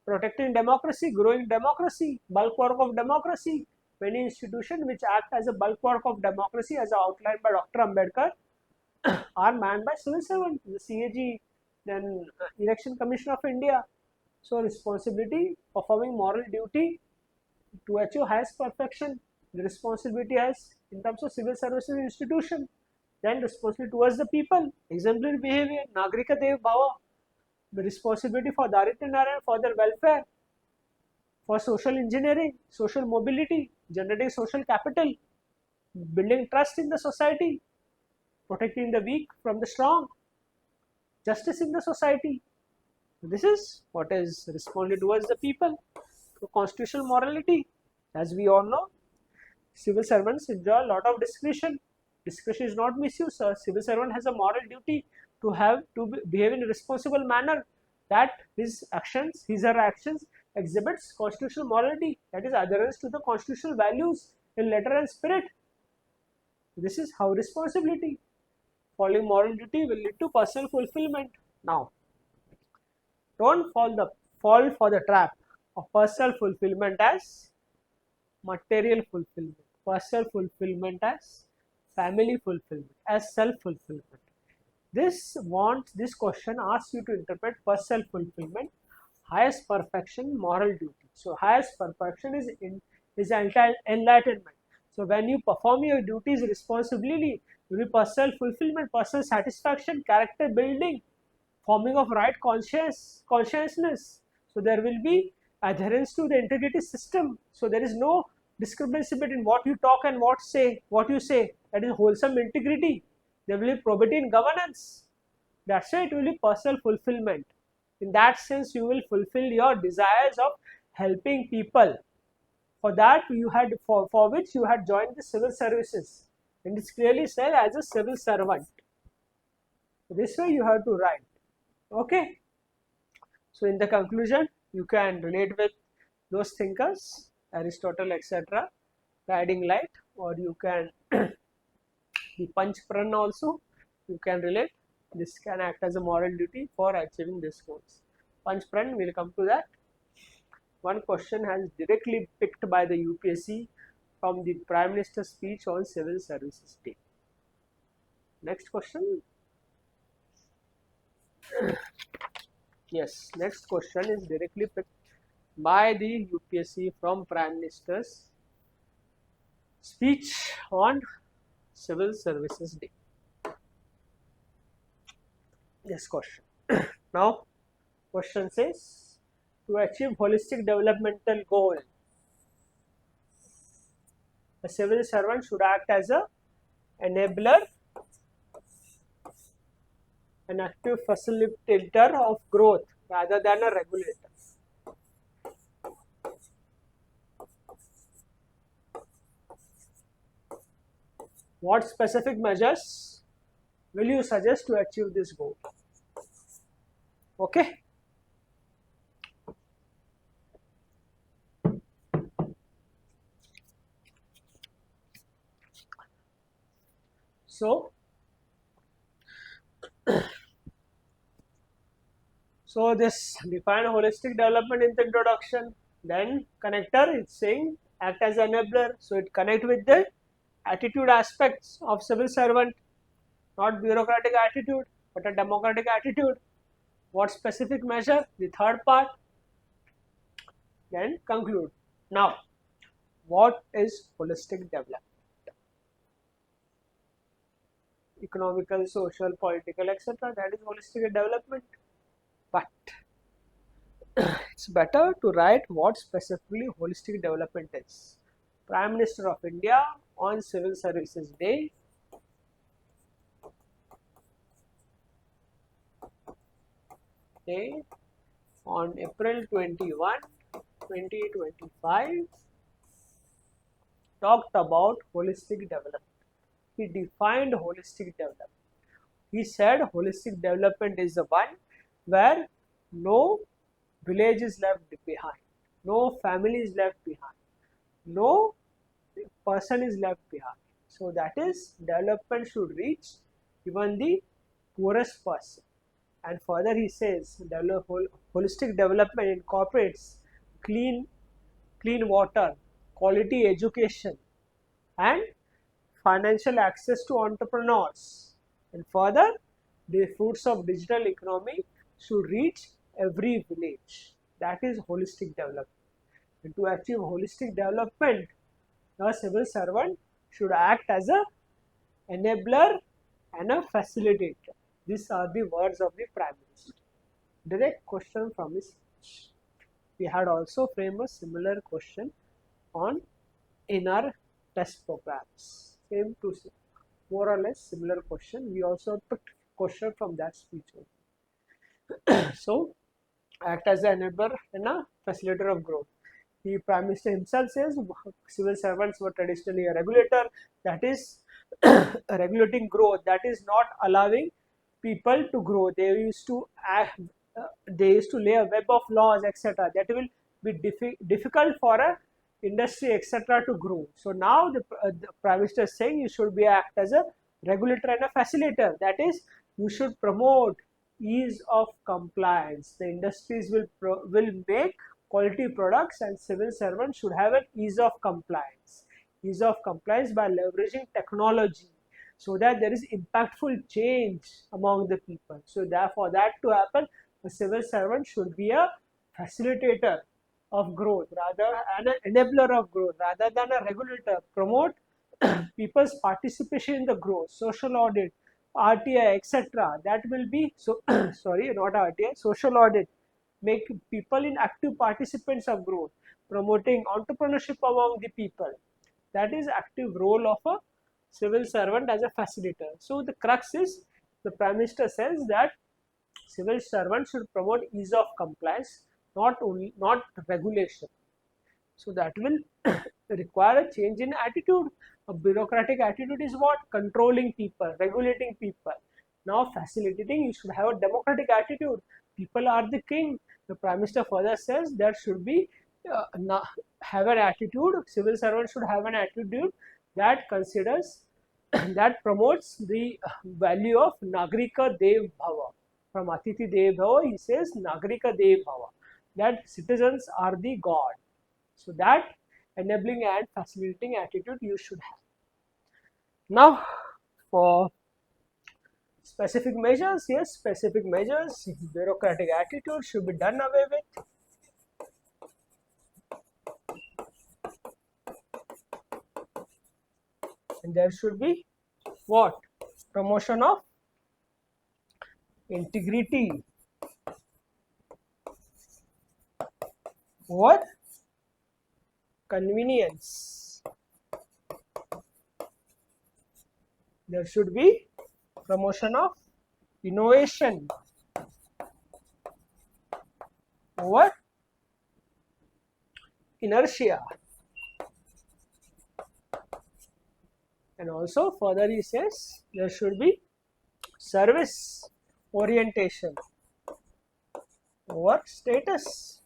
Speaker 1: Protecting democracy, growing democracy, bulwark of democracy. Many institutions which act as a bulwark of democracy, as outlined by Dr. Ambedkar, are manned by civil servants. The CAG, then Election Commission of India. So responsibility, performing moral duty to achieve highest perfection. The responsibility has in terms of civil services institution. Then responsibility towards the people, exemplary behavior, Nagrika Dev Bhava. The responsibility for Daritya Narayan, for their welfare, for social engineering, social mobility, generating social capital, building trust in the society, protecting the weak from the strong, justice in the society. This is what is responded towards the people. So constitutional morality, as we all know, civil servants enjoy a lot of discretion. Discretion is not misuse. A civil servant has a moral duty to behave in a responsible manner, that his or her actions exhibits constitutional morality, that is adherence to the constitutional values in letter and spirit. This is how responsibility. Following moral duty will lead to personal fulfillment. Now, Don't fall for the trap of personal fulfillment as material fulfillment, personal fulfillment as family fulfillment, as self-fulfillment. This question asks you to interpret personal fulfillment, highest perfection, moral duty. So highest perfection is enlightenment. So when you perform your duties responsibly, will be personal fulfillment, personal satisfaction, character building, forming of right consciousness. So there will be adherence to the integrity system. So there is no discrepancy between what you talk and what you say. That is wholesome integrity. There will be probity in governance. That's why it will be personal fulfillment. In that sense, you will fulfill your desires of helping people. For that, for which you had joined the civil services, and it's clearly said as a civil servant. This way you have to write. Okay. So in the conclusion, you can relate with those thinkers, Aristotle, etc., guiding light, or you can the Panch Pran also you can relate. This can act as a moral duty for achieving this goals. Panch Pran, we'll come to that. One question has directly picked by the UPSC from the Prime Minister's speech on Civil Services Day. Next question. Yes, next question is directly picked by the UPSC from Prime Minister's speech on Civil Services Day. This question. Now, question says, to achieve holistic developmental goal, a civil servant should act as a enabler, an active facilitator of growth rather than a regulator. What specific measures will you suggest to achieve this goal? Okay. So this define holistic development in the introduction. Then connector, it's saying act as enabler. So it connect with the attitude aspects of civil servant, not bureaucratic attitude, but a democratic attitude. What specific measure? The third part. Then conclude. Now, what is holistic development? Economical, social, political, etc. That is holistic development. But it's better to write what specifically holistic development is. Prime Minister of India on Civil Services Day on April 21, 2025 talked about holistic development. He defined holistic development. He said holistic development is the one where no village is left behind, no family is left behind, no person is left behind. So that is, development should reach even the poorest person. And further he says holistic development incorporates clean water, quality education, and financial access to entrepreneurs. And further, the fruits of digital economy should reach every village. That is holistic development. And to achieve holistic development, a civil servant should act as a enabler and a facilitator. These are the words of the Prime Minister. Direct question from his speech. We had also framed a similar question in our test programs. Same to more or less similar question. We also picked question from that speech. So, act as an enabler and a facilitator of growth. The Prime Minister himself says civil servants were traditionally a regulator, that is regulating growth, that is not allowing people to grow. They used to lay a web of laws, etc. That will be difficult for a industry, etc. to grow. So now the Prime Minister is saying you should act as a regulator and a facilitator. That is, you should promote ease of compliance. The industries will make quality products, and civil servants should have an ease of compliance. Ease of compliance by leveraging technology, so that there is impactful change among the people. So therefore, that to happen, a civil servant should be a facilitator of growth, rather and an enabler of growth, rather than a regulator. Promote people's participation in the growth, social audit, RTI, etc. That will be so sorry, not RTI, social audit. Make people in active participants of growth, promoting entrepreneurship among the people. That is active role of a civil servant as a facilitator. So the crux is, the Prime Minister says that civil servants should promote ease of compliance, not regulation. So that will require a change in attitude. A bureaucratic attitude is what? Controlling people, regulating people. Now facilitating, you should have a democratic attitude. People are the king. The Prime Minister further says there should be have an attitude, civil servants should have an attitude that considers that promotes the value of Nagrika Dev Bhava. From Atithi Dev Bhava, he says Nagrika Dev Bhava, that citizens are the god. So that enabling and facilitating attitude you should have. Now, for specific measures, yes, specific measures, bureaucratic attitude should be done away with. And there should be what? Promotion of integrity over convenience. There should be promotion of innovation over inertia. And also further he says there should be service orientation over status.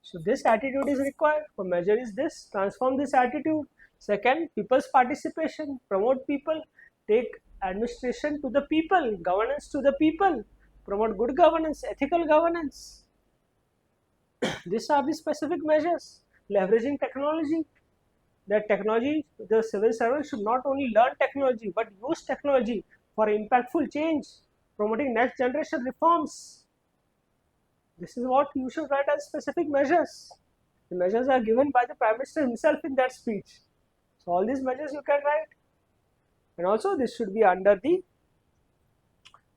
Speaker 1: So this attitude is required. For measure is this, transform this attitude. Second, people's participation, promote people, take administration to the people, governance to the people, promote good governance, ethical governance. These are the specific measures. Leveraging technology. That technology, the civil servant should not only learn technology but use technology for impactful change, promoting next generation reforms. This is what you should write as specific measures. The measures are given by the Prime Minister himself in that speech. So all these measures you can write. And also this should be under the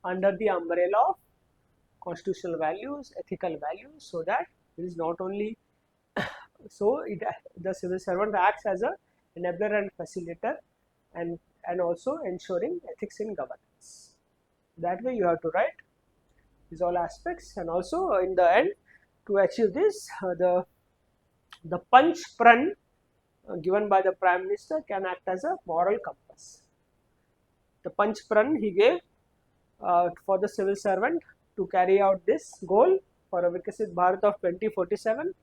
Speaker 1: umbrella of constitutional values, ethical values, so that it is not only the civil servant acts as a enabler and facilitator, and also ensuring ethics in governance. That way you have to write these all aspects, and also in the end, to achieve this, the Panch Pran given by the Prime Minister can act as a moral compass. The Panch Pran he gave for the civil servant to carry out this goal for a Vikasit Bharat of 2047.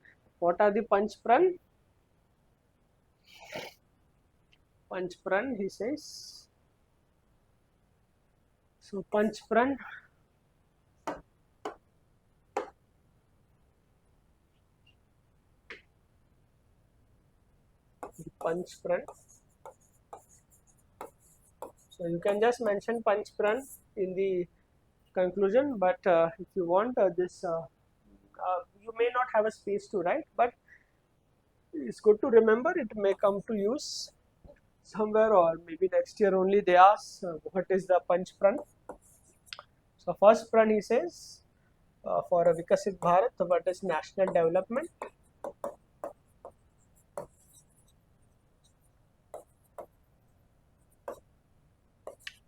Speaker 1: What are the Panch Pran? Panch Pran, he says. So Panch Pran. Panch Pran. So you can just mention Panch Pran in the conclusion, but if you want you may not have a space to write, but it's good to remember. It may come to use somewhere, or maybe next year only they ask what is the Panch Pran. So first Pran he says for a Vikasit Bharat, what is national development?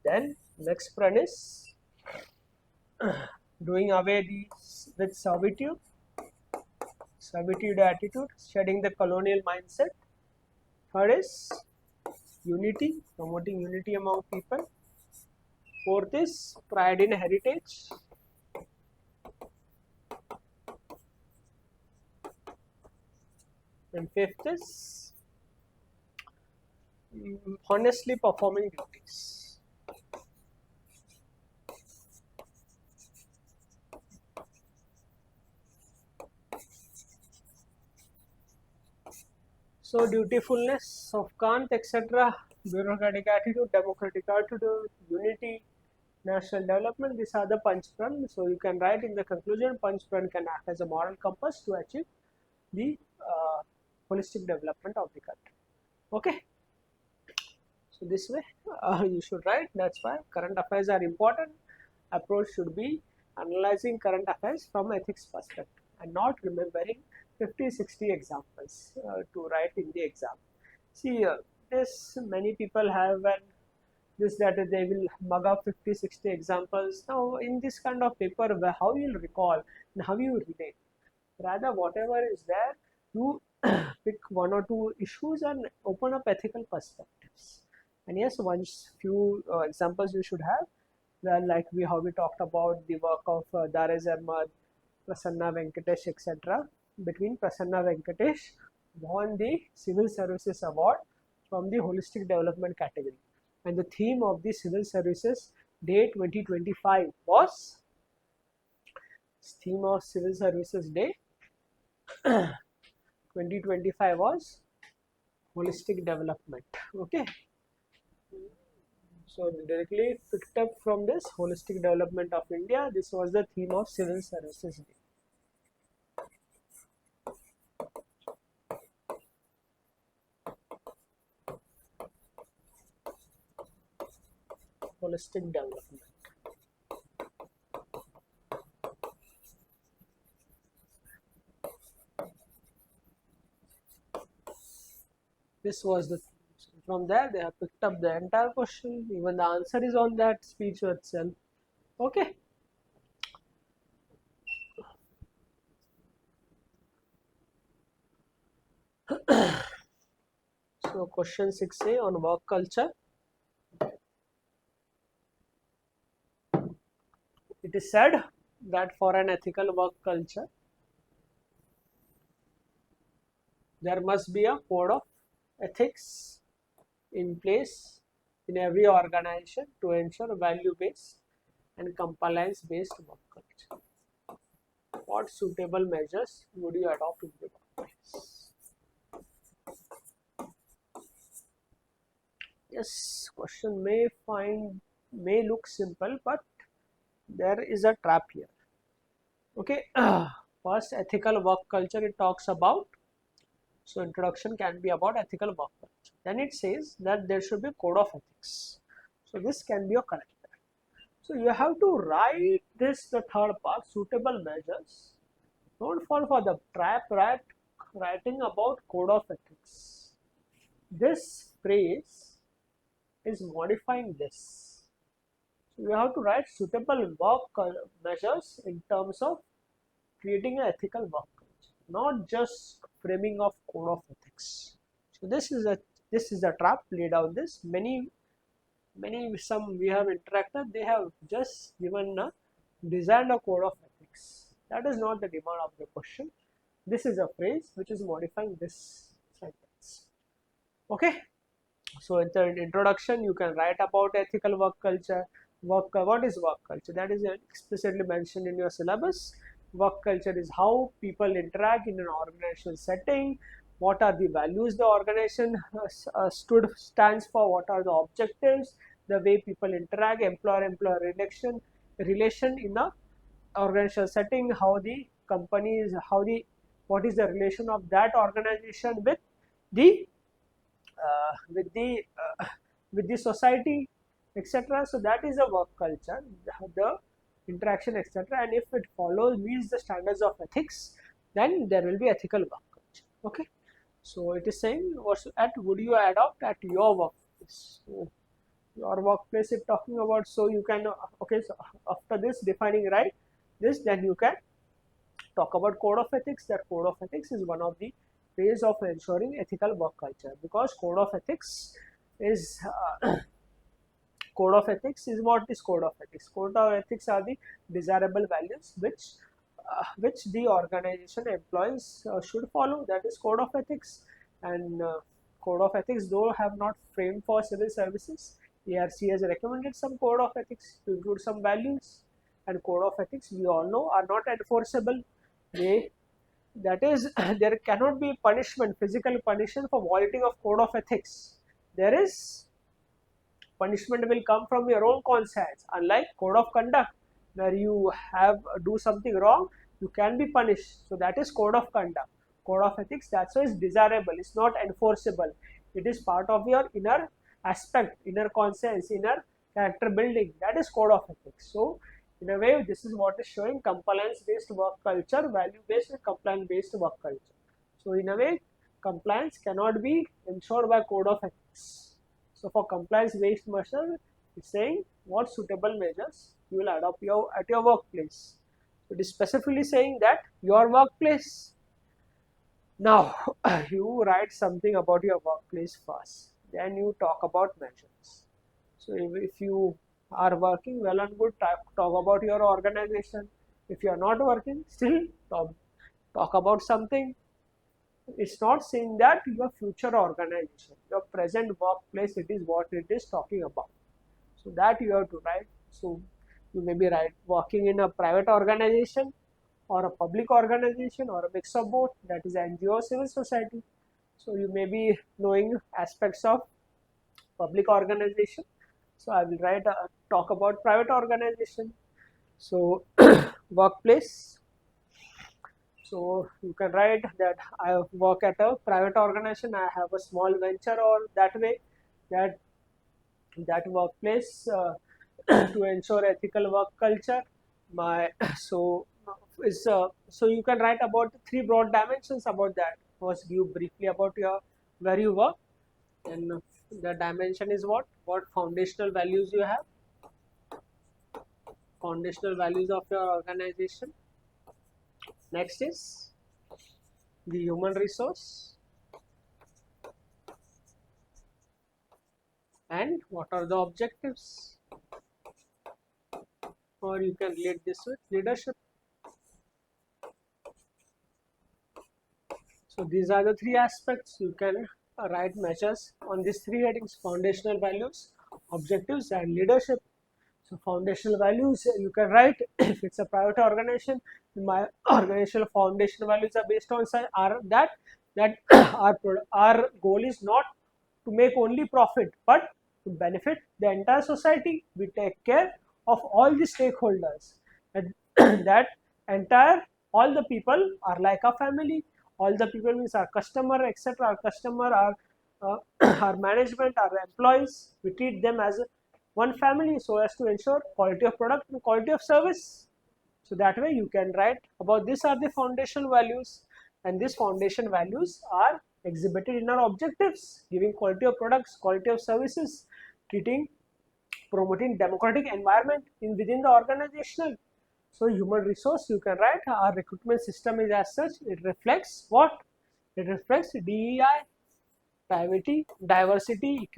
Speaker 1: Then next Pran is doing away with servitude attitude, shedding the colonial mindset. Third is unity, promoting unity among people. Fourth is pride in heritage. And fifth is honestly performing duties. So dutifulness of Kant, etc., bureaucratic attitude, democratic attitude, unity, national development, these are the Panchpran. So you can write in the conclusion, Panchpran can act as a moral compass to achieve the holistic development of the country. Okay, so this way you should write. That's why current affairs are important. Approach should be analyzing current affairs from ethics perspective and not remembering 50-60 examples to write in the exam. See, this many people have an this that they will mug up 50-60 examples. Now in this kind of paper, how you will recall and how you relate, rather whatever is there, you pick one or two issues and open up ethical perspectives. And yes, once few examples you should have, well, like how we talked about the work of Dares Ahmad, Prasanna Venkatesh, etc. Between Prasanna Venkatesh won the Civil Services Award from the Holistic Development category, and the theme of the Civil Services Day 2025 was theme of Civil Services Day 2025 was holistic development. Okay, so directly picked up from this holistic development of India. This was the theme of Civil Services Day. Holistic development. This was the from there they have picked up the entire question. Even the answer is on that speech itself. Okay. So question 6a on work culture. It is said that for an ethical work culture, there must be a code of ethics in place in every organization to ensure value-based and compliance-based work culture. What suitable measures would you adopt in the workplace? Yes, question may look simple, but there is a trap here. Okay, first ethical work culture it talks about. So introduction can be about ethical work culture. Then it says that there should be code of ethics. So this can be a connector. So you have to write this, the third part, suitable measures. Don't fall for the trap writing about code of ethics. This phrase is modifying this. So you have to write suitable work measures in terms of creating an ethical work culture, not just framing of code of ethics. So this is a trap laid out. This some we have interacted, they have just given a designed a code of ethics. That is not the demand of the question. This is a phrase which is modifying this sentence. Okay, so in the introduction you can write about ethical work culture. What is work culture? That is explicitly mentioned in your syllabus. Work culture is how people interact in an organizational setting. What are the values the organization stands for? What are the objectives? The way people interact, employer-employer relation in a organizational setting. How the company is, what is the relation of that organization with the uh, with the uh, with the society, etc. So that is a work culture, the interaction, etc. And if it meets the standards of ethics, then there will be ethical work culture. Okay, so it is saying would you adopt at your workplace? So your workplace is talking about, so you can okay, so after this defining right this, then you can talk about code of ethics. That code of ethics is one of the ways of ensuring ethical work culture, because code of ethics is code of ethics is what is code of ethics. Code of ethics are the desirable values which the organization employees should follow. That is code of ethics. And code of ethics, though have not framed for civil services, ARC has recommended some code of ethics to include some values. And code of ethics, we all know, are not enforceable. They that is there cannot be punishment, physical punishment for violating of code of ethics. There is punishment will come from your own conscience, unlike code of conduct where you have do something wrong, you can be punished. So that is code of conduct. Code of ethics, that's why it's desirable, it's not enforceable. It is part of your inner aspect, inner conscience, inner character building. That is code of ethics. So in a way, this is what is showing compliance based work culture, value based and compliance based work culture. So in a way, compliance cannot be ensured by code of ethics. So for compliance based measure, it's saying what suitable measures you will adopt at your workplace. So it is specifically saying that your workplace. Now you write something about your workplace first, then you talk about measures. So if you are working, well and good, talk about your organization. If you are not working, still talk about something. It's not saying that your future organization, your present workplace, it is what it is talking about. So that you have to write. So you may be working in a private organization or a public organization or a mix of both, that is NGO or civil society. So you may be knowing aspects of public organization. So I will talk about private organization. So workplace. So you can write that I work at a private organization, I have a small venture, or that way that workplace to ensure ethical work culture. So you can write about the three broad dimensions about that. First, give briefly about where you work, and the dimension is what foundational values you have, foundational values of your organization. Next is the human resource, and what are the objectives, or you can relate this with leadership. So these are the three aspects. You can write measures on these three headings: foundational values, objectives and leadership. So foundational values you can write if it's a private organization, my organizational foundational values are based on that our goal is not to make only profit but to benefit the entire society. We take care of all the stakeholders, and that entire all the people are like a family. All the people means our customer, etc. Our customer, our management, our employees. We treat them as one family, so as to ensure quality of product and quality of service. So that way you can write about these are the foundational values, and these foundation values are exhibited in our objectives: giving quality of products, quality of services, promoting democratic environment within the organizational. So human resource, you can write our recruitment system is as such, it reflects what? It reflects DEI, diversity,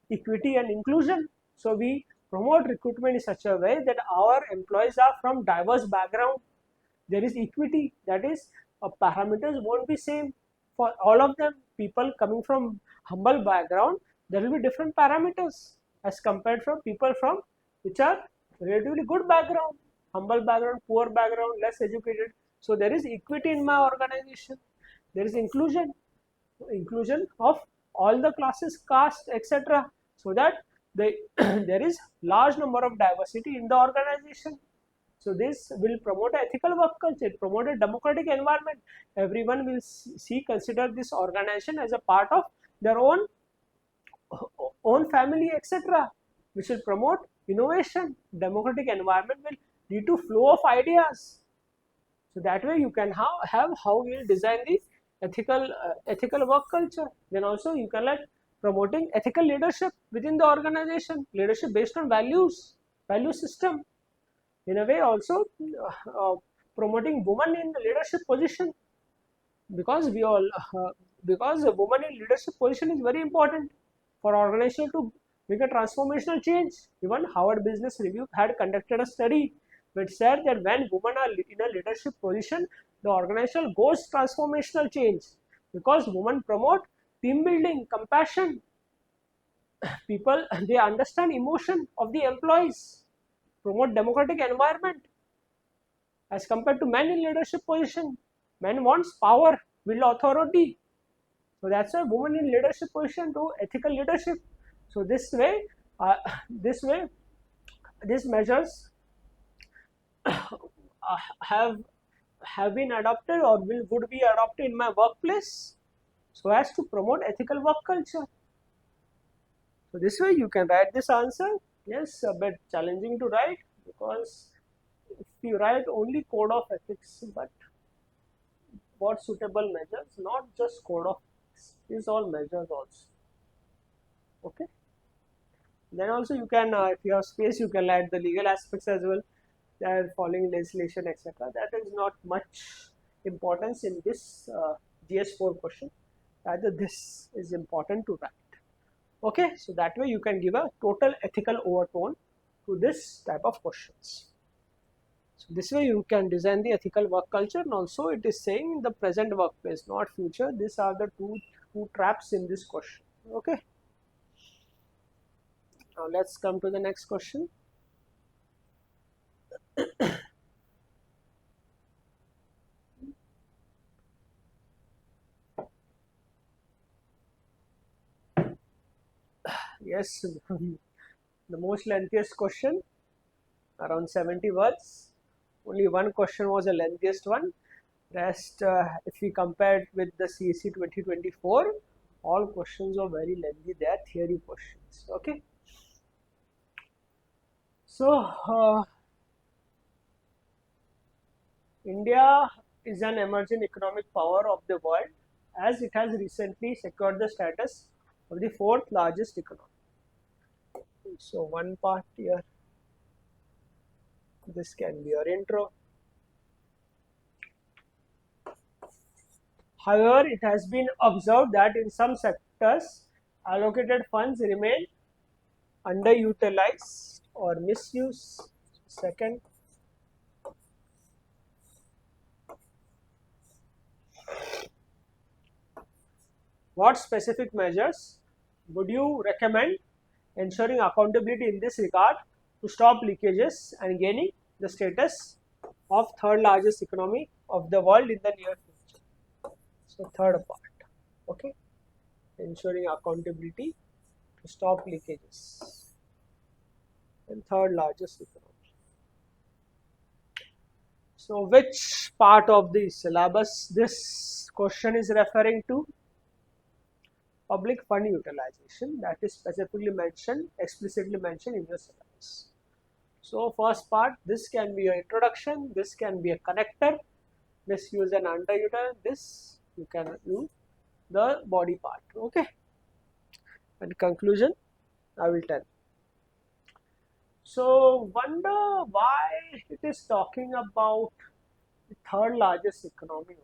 Speaker 1: equity and inclusion. So we promote recruitment in such a way that our employees are from diverse background. There is equity, that is parameters won't be same for all of them. People coming from humble background, there will be different parameters as compared from people from which are relatively good background, humble background, poor background, less educated. So there is equity in my organization. There is inclusion of all the classes, caste, etc. So that there is large number of diversity in the organization. So this will promote ethical work culture, promote a democratic environment. Everyone will consider this organization as a part of their own family, etc. Which will promote innovation. Democratic environment will lead to flow of ideas. So that way you can have how you will design the ethical work culture. Then also you can promoting ethical leadership within the organization, leadership based on value system. In a way also promoting women in the leadership position, because because a woman in leadership position is very important for organization to make a transformational change. Even Harvard Business Review had conducted a study which said that when women are in a leadership position, the organization goes transformational change, because women promote team building, compassion. People, they understand emotion of the employees, promote democratic environment as compared to men in leadership position. Men wants power, will, authority. So that's why women in leadership position do ethical leadership. So this way, this way, these measures have been adopted or would be adopted in my workplace so as to promote ethical work culture. So this way you can write this answer. Yes, a bit challenging to write because if you write only code of ethics, but what suitable measures, not just code of ethics, these all measures also. Okay. Then also you can, if you have space, you can add the legal aspects as well. They are following legislation, etc. That is not much importance in this GS4 question. Rather, this is important to write. Okay, so that way you can give a total ethical overtone to this type of questions. So this way you can design the ethical work culture, and also it is saying the present workplace, not future. These are the two traps in this question. Okay. Now let's come to the next question. Yes, the most lengthiest question, around 70 words. Only one question was the lengthiest one. Rest, if we compare with the CSE 2024, all questions are very lengthy. They are theory questions. Okay. So, India is an emerging economic power of the world as it has recently secured the status of the 4th largest economy. So, one part here, this can be your intro. However, it has been observed that in some sectors, allocated funds remain underutilized or misused. Second, what specific measures would you recommend ensuring accountability in this regard to stop leakages and gaining the status of 3rd largest economy of the world in the near future? So, third part, okay, ensuring accountability to stop leakages and 3rd largest economy. So, which part of the syllabus this question is referring to? Public fund utilization, that is explicitly mentioned in your syllabus. So, first part, this can be an introduction, this can be a connector, this use an underutilized, this you can use the body part. Okay. And conclusion, I will tell. So, wonder why it is talking about the 3rd largest economy.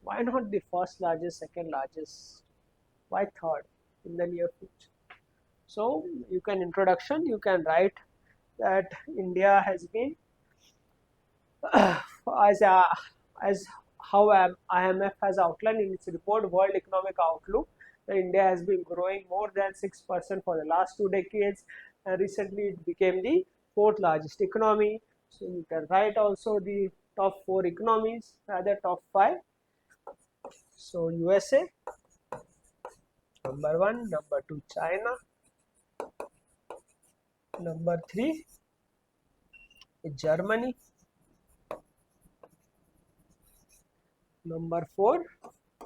Speaker 1: Why not the 1st largest, 2nd largest? Why 3rd in the near future? So, you can introduction, you can write that India has been as how IMF has outlined in its report World Economic Outlook, that India has been growing more than 6% for the last 2 decades, and recently it became the 4th largest economy. So you can write also the top 4 economies, rather top 5. So USA, number 1, number 2 China, number 3 Germany, number 4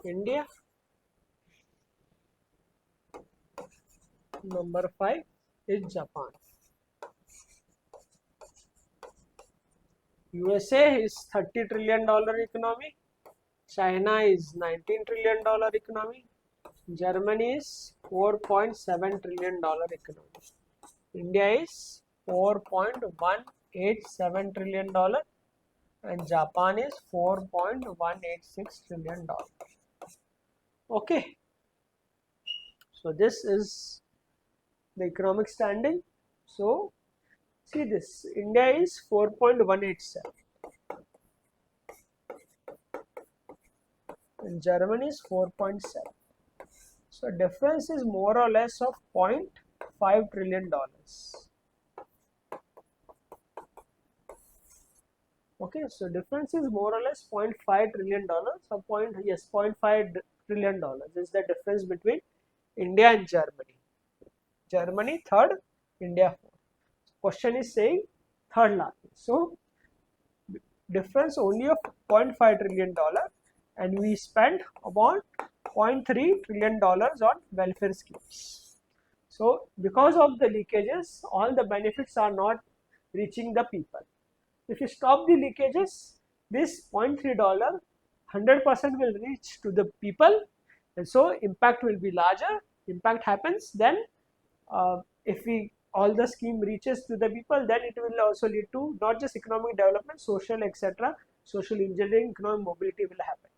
Speaker 1: India, number 5 is Japan. USA is $30 trillion economy, China is $19 trillion economy, Germany is $4.7 trillion economy, India is $4.187 trillion, and Japan is $4.186 trillion. Okay, so this is the economic standing. So see this, India is 4.187 and Germany is 4.7. So difference is more or less of $0.5 trillion. Okay, so difference is more or less $0.5 trillion or $0.5 trillion is the difference between India and Germany. Germany third, India fourth. Question is saying third largest. So difference only of $0.5 trillion and we spent about $0.3 trillion on welfare schemes. So because of the leakages, all the benefits are not reaching the people. If you stop the leakages, this $0.3 100% will reach to the people, and so impact will be larger. Impact happens, then if we all the scheme reaches to the people, then it will also lead to not just economic development, social, etc. Social engineering, economic mobility will happen.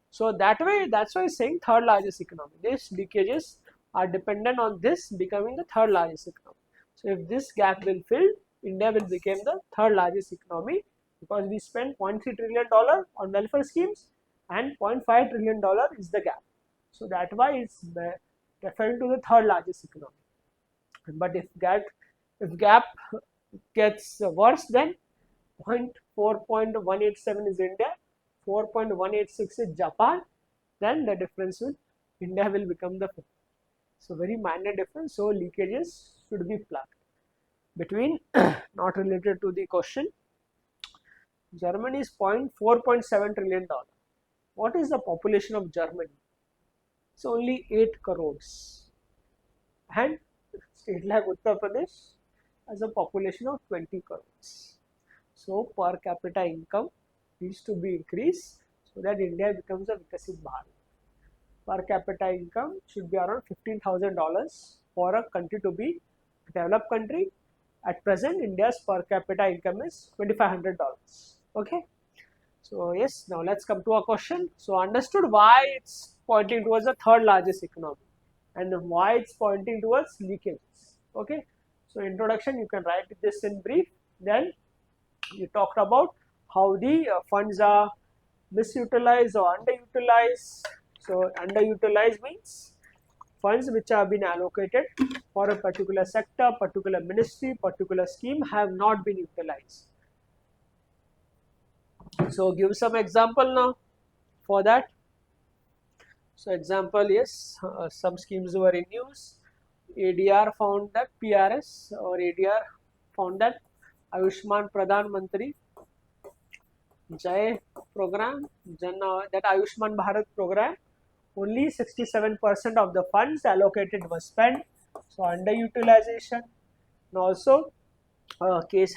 Speaker 1: So that way, that's why it's saying third largest economy. These leakages are dependent on this becoming the third largest economy. So if this gap will fill, India will become the third largest economy because we spend $0.3 trillion on welfare schemes and $0.5 trillion is the gap. So that's why it's referring to the third largest economy. But if gap gets worse, then 4.187 is India, 4.186 is Japan, then the difference will India will become the fifth. So very minor difference. So leakages should be plugged between not related to the question. Germany is $4.7 trillion. What is the population of Germany? It's only 8 crores. And state like Uttar Pradesh has a population of 20 crores. So per capita income needs to be increased so that India becomes a Vikasit Bharat. Per capita income should be around $15,000 for a country to be a developed country. At present, India's per capita income is $2,500. Okay. So yes, now let's come to a question. So understood why it's pointing towards the third largest economy and why it's pointing towards leakages. Okay. So introduction, you can write this in brief. Then you talked about how the funds are misutilized or underutilized. So underutilized means funds which have been allocated for a particular sector, particular ministry, particular scheme have not been utilized. So give some example now for that. So example, yes, some schemes were in use. ADR found that PRS or ADR found that Ayushman Pradhan Mantri Jai program, that Ayushman Bharat program, only 67% of the funds allocated was spent. So underutilization. And also case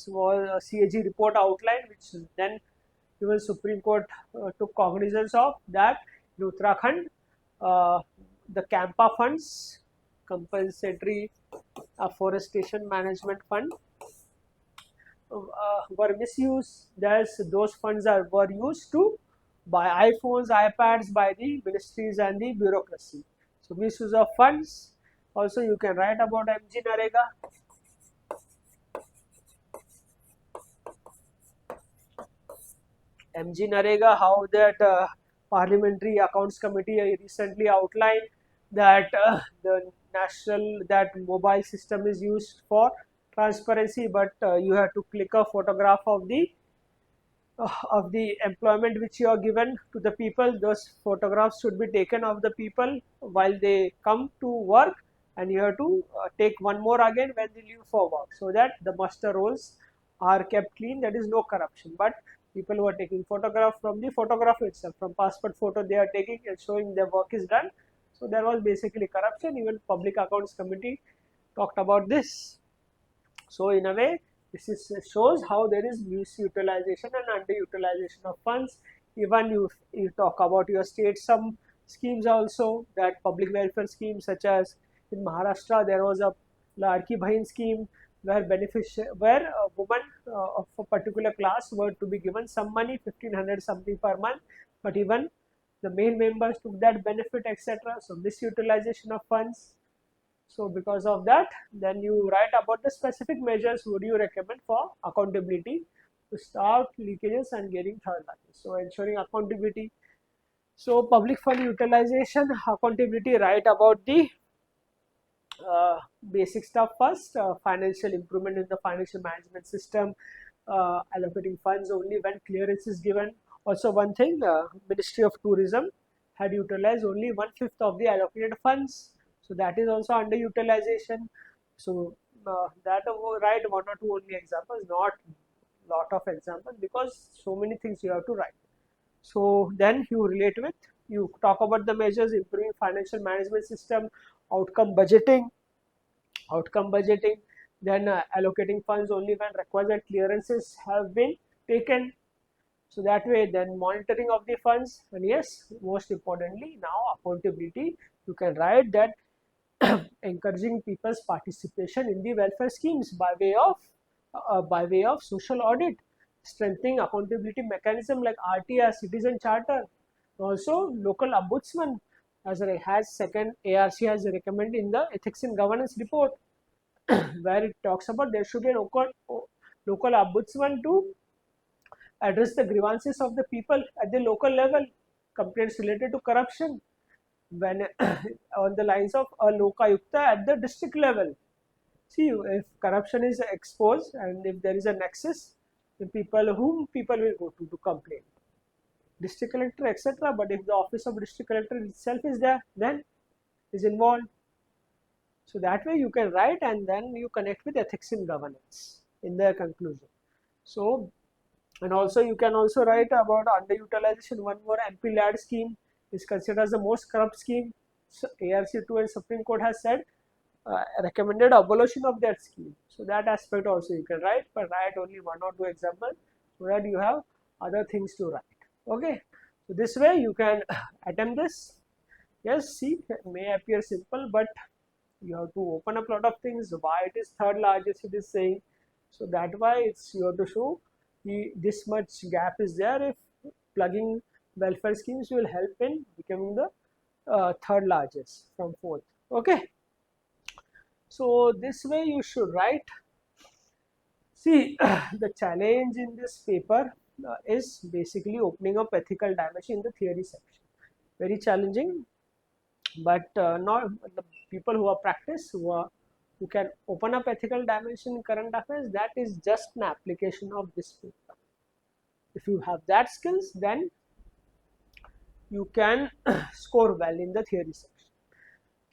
Speaker 1: was a CAG report outlined, which then even Supreme Court took cognizance of that in Uttarakhand the CAMPA funds, compensatory afforestation management fund, were misused. Those funds were used to buy iPhones, iPads by the ministries and the bureaucracy. So misuse of funds. Also you can write about MG Narega. MG Narega, how that Parliamentary Accounts Committee recently outlined that the mobile system is used for transparency, but you have to click a photograph of the employment which you are given to the people. Those photographs should be taken of the people while they come to work, and you have to take one more again when they leave for work, so that the muster rolls are kept clean. That is no corruption, but people who are taking photograph from the photograph itself, from passport photo they are taking and showing their work is done. So there was basically corruption. Even Public Accounts Committee talked about this. So in a way, this shows how there is misutilization and underutilization of funds. Even you talk about your state, some schemes also, that public welfare schemes, such as in Maharashtra there was a Larki Bahin scheme where a woman of a particular class were to be given some money, 1,500 something per month, but even the main members took that benefit, etc. So misutilization of funds. So because of that, then you write about the specific measures would you recommend for accountability to stop leakages and getting third largest. So ensuring accountability. So public fund utilization, accountability, write about the basic stuff first, financial improvement in the financial management system, allocating funds only when clearance is given. Also one thing, Ministry of Tourism had utilized only 1/5 of the allocated funds, so that is also underutilization. So that write one or two only examples, not lot of examples, because so many things you have to write. So then you relate with, you talk about the measures, improving financial management system, outcome budgeting, then allocating funds only when requisite clearances have been taken. So that way, then monitoring of the funds, and yes, most importantly, now accountability. You can write that encouraging people's participation in the welfare schemes by way of social audit, strengthening accountability mechanism like RTR, citizen charter, also local ombudsman, as has second ARC has recommended in the ethics and governance report, where it talks about there should be a local ombudsman to address the grievances of the people at the local level, complaints related to corruption, when on the lines of a lokayukta at the district level. See, if corruption is exposed and if there is a nexus, the people will go to complain, district collector, etc. But if the office of district collector itself is there, then is involved. So that way you can write, and then you connect with ethics in governance in their conclusion. So, and also you can also write about underutilization. One more, MP LAD scheme is considered as the most corrupt scheme. So ARC2 and Supreme Court has said recommended abolition of that scheme. So that aspect also you can write, but write only one or two examples so that you have other things to write. Okay, so this way you can attempt this. Yes, see, it may appear simple, but you have to open up a lot of things. Why it is third largest, it is saying. So that why it's you have to show this much gap is there. If plugging welfare schemes will help in becoming the third largest from fourth. Okay. So this way you should write. See, the challenge in this paper is basically opening up ethical dimension in the theory section. Very challenging, but not the people who are practiced, who can open up ethical dimension in current affairs, that is just an application of this paper. If you have that skills, then you can score well in the theory section.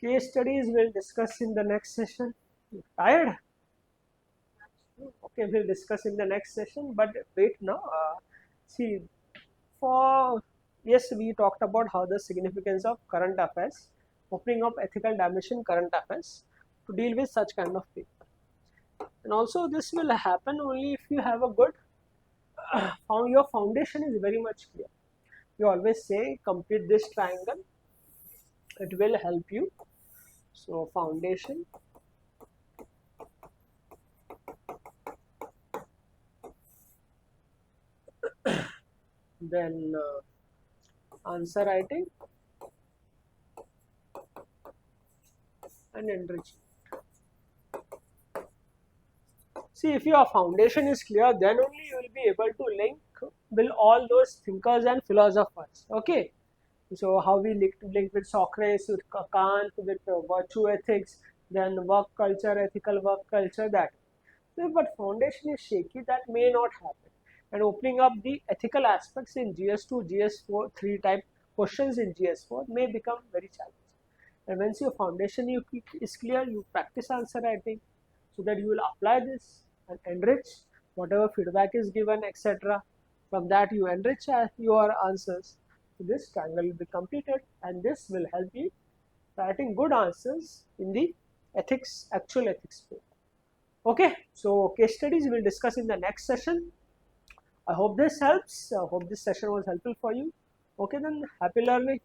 Speaker 1: Case studies we'll discuss in the next session. Tired? Okay, we'll discuss in the next session, but wait now. See, yes, we talked about how the significance of current affairs, opening up ethical dimension current affairs to deal with such kind of paper. And also this will happen only if you have a good, your foundation is very much clear. You always say complete this triangle, it will help you. So foundation, then answer writing and enrichment. See, if your foundation is clear, then only you will be able to link with all those thinkers and philosophers. Okay, so how we link with Socrates, with Kant, with virtue ethics, then work culture, ethical work culture, that. So, but foundation is shaky, that may not happen. And opening up the ethical aspects in GS2, GS4, 3 type questions in GS4 may become very challenging. And once your foundation is clear, you practice answer writing so that you will apply this and enrich whatever feedback is given, etc. From that you enrich your answers. So this triangle will be completed, and this will help you writing good answers in the ethics, actual ethics paper. Okay, so case studies we will discuss in the next session. I hope this helps. I hope this session was helpful for you. Okay, then happy learning.